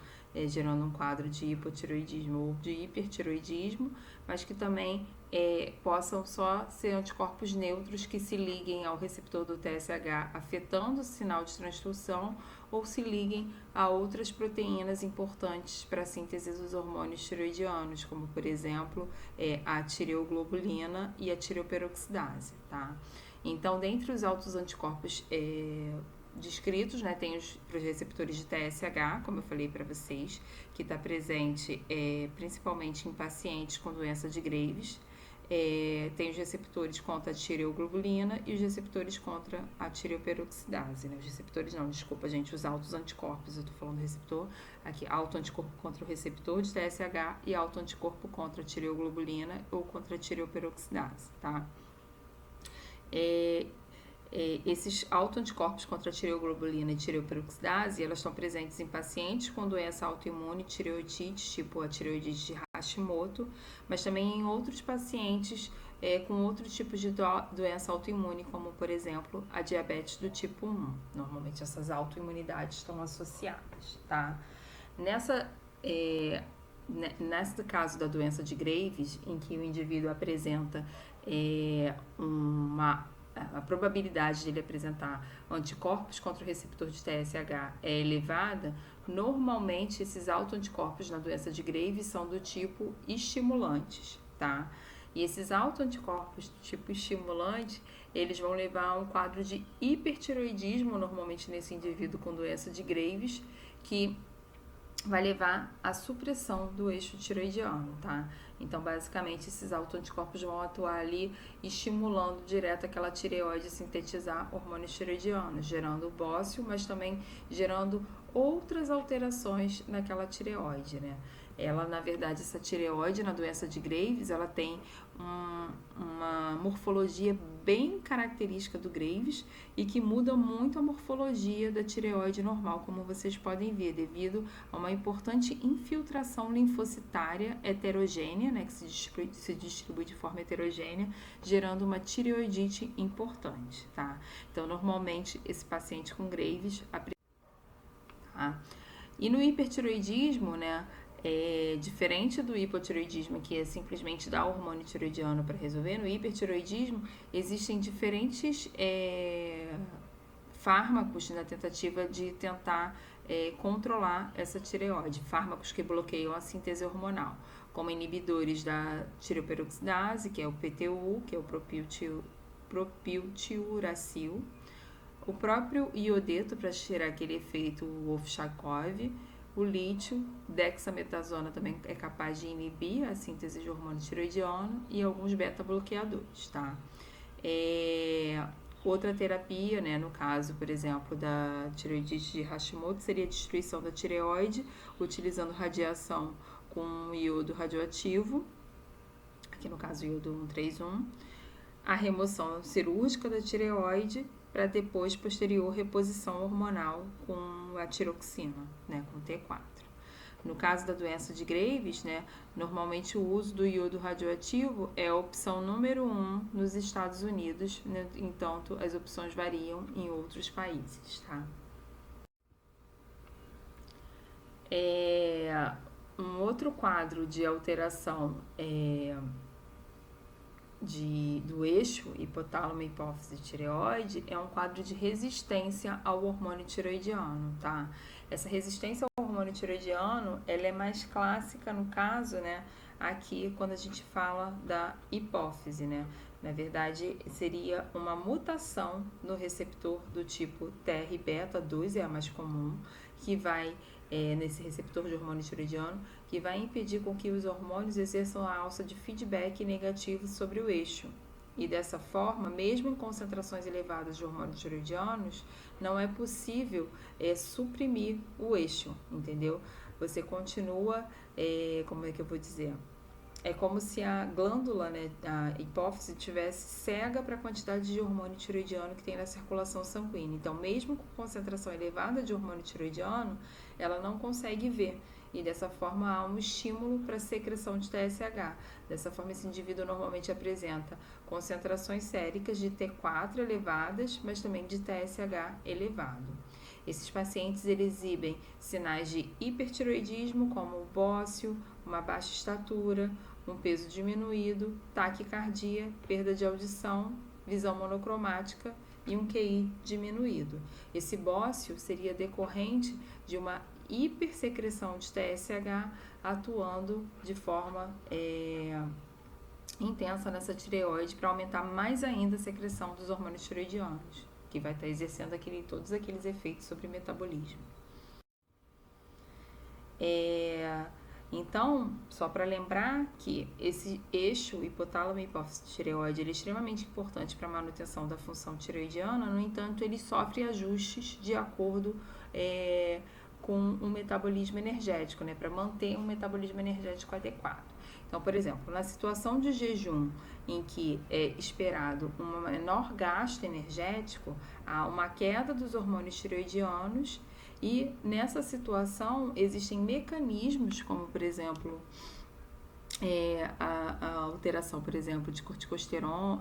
gerando um quadro de hipotireoidismo ou de hipertireoidismo, mas que também possam só ser anticorpos neutros que se liguem ao receptor do TSH, afetando o sinal de transdução, ou se liguem a outras proteínas importantes para a síntese dos hormônios tireoidianos, como, por exemplo, a tireoglobulina e a tireoperoxidase, tá? Então, dentre os autoanticorpos descritos, né, tem os receptores de TSH, como eu falei para vocês, que está presente principalmente em pacientes com doença de Graves. Tem os receptores contra a tireoglobulina e os receptores contra a tireoperoxidase, né? Os receptores não, desculpa, gente, os autoanticorpos, eu tô falando do receptor aqui, autoanticorpo contra o receptor de TSH e autoanticorpo contra a tireoglobulina ou contra a tireoperoxidase, tá? Esses autoanticorpos contra a tireoglobulina e tireoperoxidase, elas estão presentes em pacientes com doença autoimune, tireoidite, tipo a tireoidite de Hashimoto, mas também em outros pacientes com outros tipos de doença autoimune, como, por exemplo, a diabetes do tipo 1. Normalmente essas autoimunidades estão associadas, tá? Nesse caso da doença de Graves, em que o indivíduo apresenta a probabilidade de ele apresentar anticorpos contra o receptor de TSH é elevada, normalmente esses autoanticorpos na doença de Graves são do tipo estimulantes, tá? E esses autoanticorpos do tipo estimulante, eles vão levar a um quadro de hipertiroidismo, normalmente nesse indivíduo com doença de Graves, que vai levar à supressão do eixo tiroidiano, tá? Então, basicamente, esses autoanticorpos vão atuar ali estimulando direto aquela tireoide a sintetizar hormônios tiroidianos, gerando bócio, mas também gerando outras alterações naquela tireoide, né? Ela, na verdade, essa tireoide na doença de Graves, ela tem uma morfologia bem característica do Graves e que muda muito a morfologia da tireoide normal, como vocês podem ver, devido a uma importante infiltração linfocitária heterogênea, né, que se distribui de forma heterogênea, gerando uma tireoidite importante, tá? Então, normalmente, esse paciente com Graves... Tá? E no hipertiroidismo, né, diferente do hipotiroidismo, que é simplesmente dar hormônio tiroidiano para resolver, no hipertiroidismo existem diferentes fármacos na tentativa de tentar controlar essa tireoide, fármacos que bloqueiam a síntese hormonal, como inibidores da tireoperoxidase, que é o PTU, que é o propiltiuracil, o próprio iodeto para tirar aquele efeito Wolff-Chaikoff, o lítio, dexametasona também é capaz de inibir a síntese de hormônio tiroidiano e alguns beta-bloqueadores, tá? Outra terapia, né, no caso, por exemplo, da tireoidite de Hashimoto, seria a destruição da tireoide, utilizando radiação com iodo radioativo, aqui no caso iodo 131, a remoção cirúrgica da tireoide para depois, posterior, reposição hormonal com a tiroxina, né, com T4. No caso da doença de Graves, né, normalmente o uso do iodo radioativo é a opção número 1 nos Estados Unidos, né, enquanto as opções variam em outros países, tá? Um outro quadro de alteração do eixo hipotálamo, hipófise, tireoide é um quadro de resistência ao hormônio tiroidiano, tá? Essa resistência ao hormônio tiroidiano, ela é mais clássica no caso, né, aqui quando a gente fala da hipófise, né? Na verdade, seria uma mutação no receptor do tipo TR-beta2, é a mais comum, que vai nesse receptor de hormônio tiroidiano, que vai impedir com que os hormônios exerçam a alça de feedback negativo sobre o eixo. E dessa forma, mesmo em concentrações elevadas de hormônios tiroidianos, não é possível suprimir o eixo, entendeu? Você continua, como é que eu vou dizer? É como se a glândula, né, a hipófise, estivesse cega para a quantidade de hormônio tiroidiano que tem na circulação sanguínea. Então, mesmo com concentração elevada de hormônio tiroidiano, ela não consegue ver. E dessa forma há um estímulo para a secreção de TSH. Dessa forma, esse indivíduo normalmente apresenta concentrações séricas de T4 elevadas, mas também de TSH elevado. Esses pacientes exibem sinais de hipertiroidismo, como o bócio, uma baixa estatura, um peso diminuído, taquicardia, perda de audição, visão monocromática e um QI diminuído. Esse bócio seria decorrente de uma hipersecreção de TSH atuando de forma intensa nessa tireoide para aumentar mais ainda a secreção dos hormônios tiroidianos, que vai estar exercendo todos aqueles efeitos sobre o metabolismo. Então, só para lembrar que esse eixo hipotálamo hipófise tireoide ele é extremamente importante para a manutenção da função tireoidiana, no entanto, ele sofre ajustes de acordo com um metabolismo energético, né, para manter um metabolismo energético adequado. Então, por exemplo, na situação de jejum em que é esperado um menor gasto energético, há uma queda dos hormônios tireoidianos e nessa situação existem mecanismos como, por exemplo, a alteração, por exemplo, de cortisol,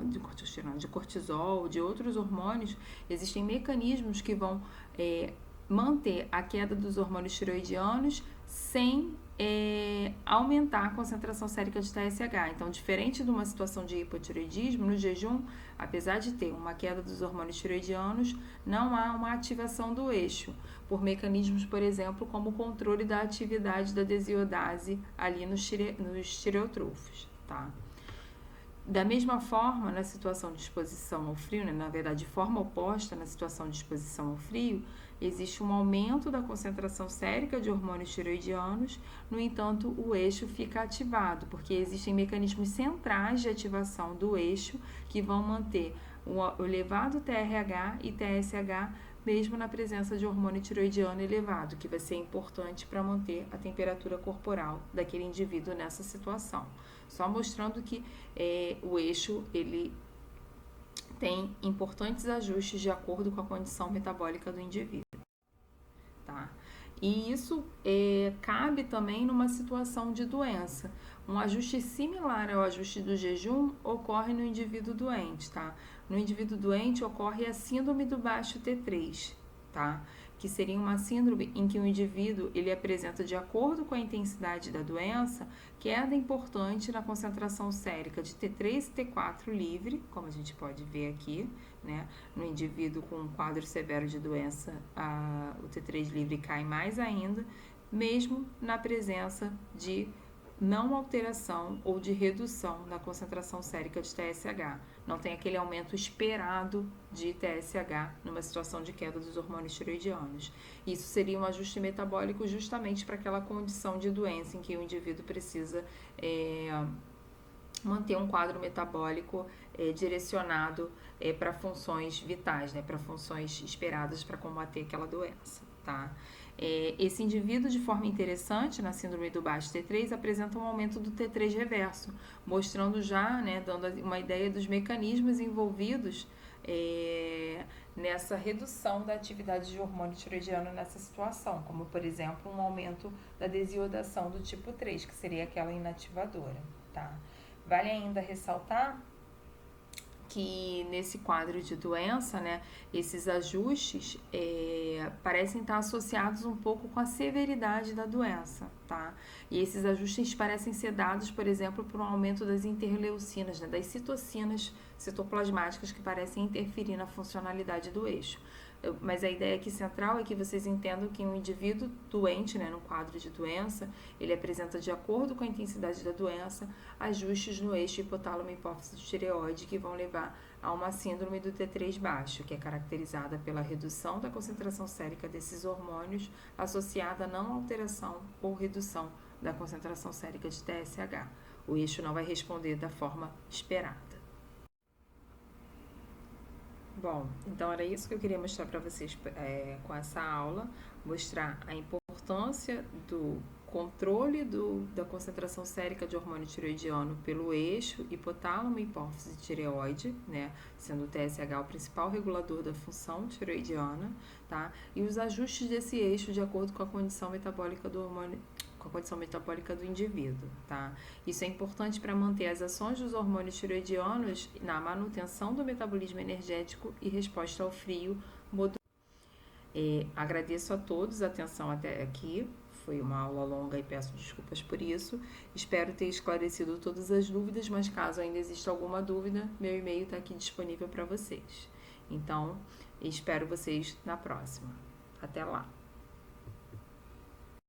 de outros hormônios. Existem mecanismos que vão manter a queda dos hormônios tireoidianos sem aumentar a concentração sérica de TSH. Então, diferente de uma situação de hipotireoidismo, no jejum, apesar de ter uma queda dos hormônios tireoidianos, não há uma ativação do eixo, por mecanismos, por exemplo, como o controle da atividade da desiodase ali nos tireotrofos, tá? Da mesma forma, na situação de exposição ao frio, né, na verdade, de forma oposta, na situação de exposição ao frio, existe um aumento da concentração sérica de hormônios tireoidianos, no entanto, o eixo fica ativado, porque existem mecanismos centrais de ativação do eixo que vão manter o elevado TRH e TSH, mesmo na presença de hormônio tireoidiano elevado, que vai ser importante para manter a temperatura corporal daquele indivíduo nessa situação. Só mostrando que o eixo ele tem importantes ajustes de acordo com a condição metabólica do indivíduo, tá? E isso cabe também numa situação de doença. Um ajuste similar ao ajuste do jejum ocorre no indivíduo doente, tá? No indivíduo doente ocorre a síndrome do baixo T3, tá? Que seria uma síndrome em que o indivíduo ele apresenta, de acordo com a intensidade da doença, queda importante na concentração sérica de T3 e T4 livre, como a gente pode ver aqui, né? No indivíduo com um quadro severo de doença, o T3 livre cai mais ainda, mesmo na presença de não alteração ou de redução na concentração sérica de TSH. Não tem aquele aumento esperado de TSH numa situação de queda dos hormônios tireoidianos. Isso seria um ajuste metabólico justamente para aquela condição de doença em que o indivíduo precisa manter um quadro metabólico direcionado para funções vitais, né, para funções esperadas para combater aquela doença. tá? Esse indivíduo, de forma interessante, na síndrome do baixo T3, apresenta um aumento do T3 reverso, mostrando já, né, dando uma ideia dos mecanismos envolvidos nessa redução da atividade de hormônio tiroidiano nessa situação, como, por exemplo, um aumento da desiodação do tipo 3, que seria aquela inativadora, tá? Vale ainda ressaltar que nesse quadro de doença, né, esses ajustes parecem estar associados um pouco com a severidade da doença, tá? E esses ajustes parecem ser dados, por exemplo, por um aumento das interleucinas, né, das citocinas citoplasmáticas que parecem interferir na funcionalidade do eixo. Mas a ideia aqui central é que vocês entendam que um indivíduo doente, né, no quadro de doença, ele apresenta, de acordo com a intensidade da doença, ajustes no eixo hipotálamo-hipófise-tireoide que vão levar a uma síndrome do T3 baixo, que é caracterizada pela redução da concentração sérica desses hormônios associada a não alteração ou redução da concentração sérica de TSH. O eixo não vai responder da forma esperada. Bom, então era isso que eu queria mostrar para vocês com essa aula, mostrar a importância do controle da concentração sérica de hormônio tireoidiano pelo eixo hipotálamo e hipófise tireoide, né, sendo o TSH o principal regulador da função tireoidiana, tá? E os ajustes desse eixo de acordo com a condição metabólica do hormônio, com a condição metabólica do indivíduo, tá? Isso é importante para manter as ações dos hormônios tireoidianos na manutenção do metabolismo energético e resposta ao frio modulado. Agradeço a todos a atenção até aqui. Foi uma aula longa e peço desculpas por isso. Espero ter esclarecido todas as dúvidas, mas caso ainda exista alguma dúvida, meu e-mail está aqui disponível para vocês. Então, espero vocês na próxima. Até lá!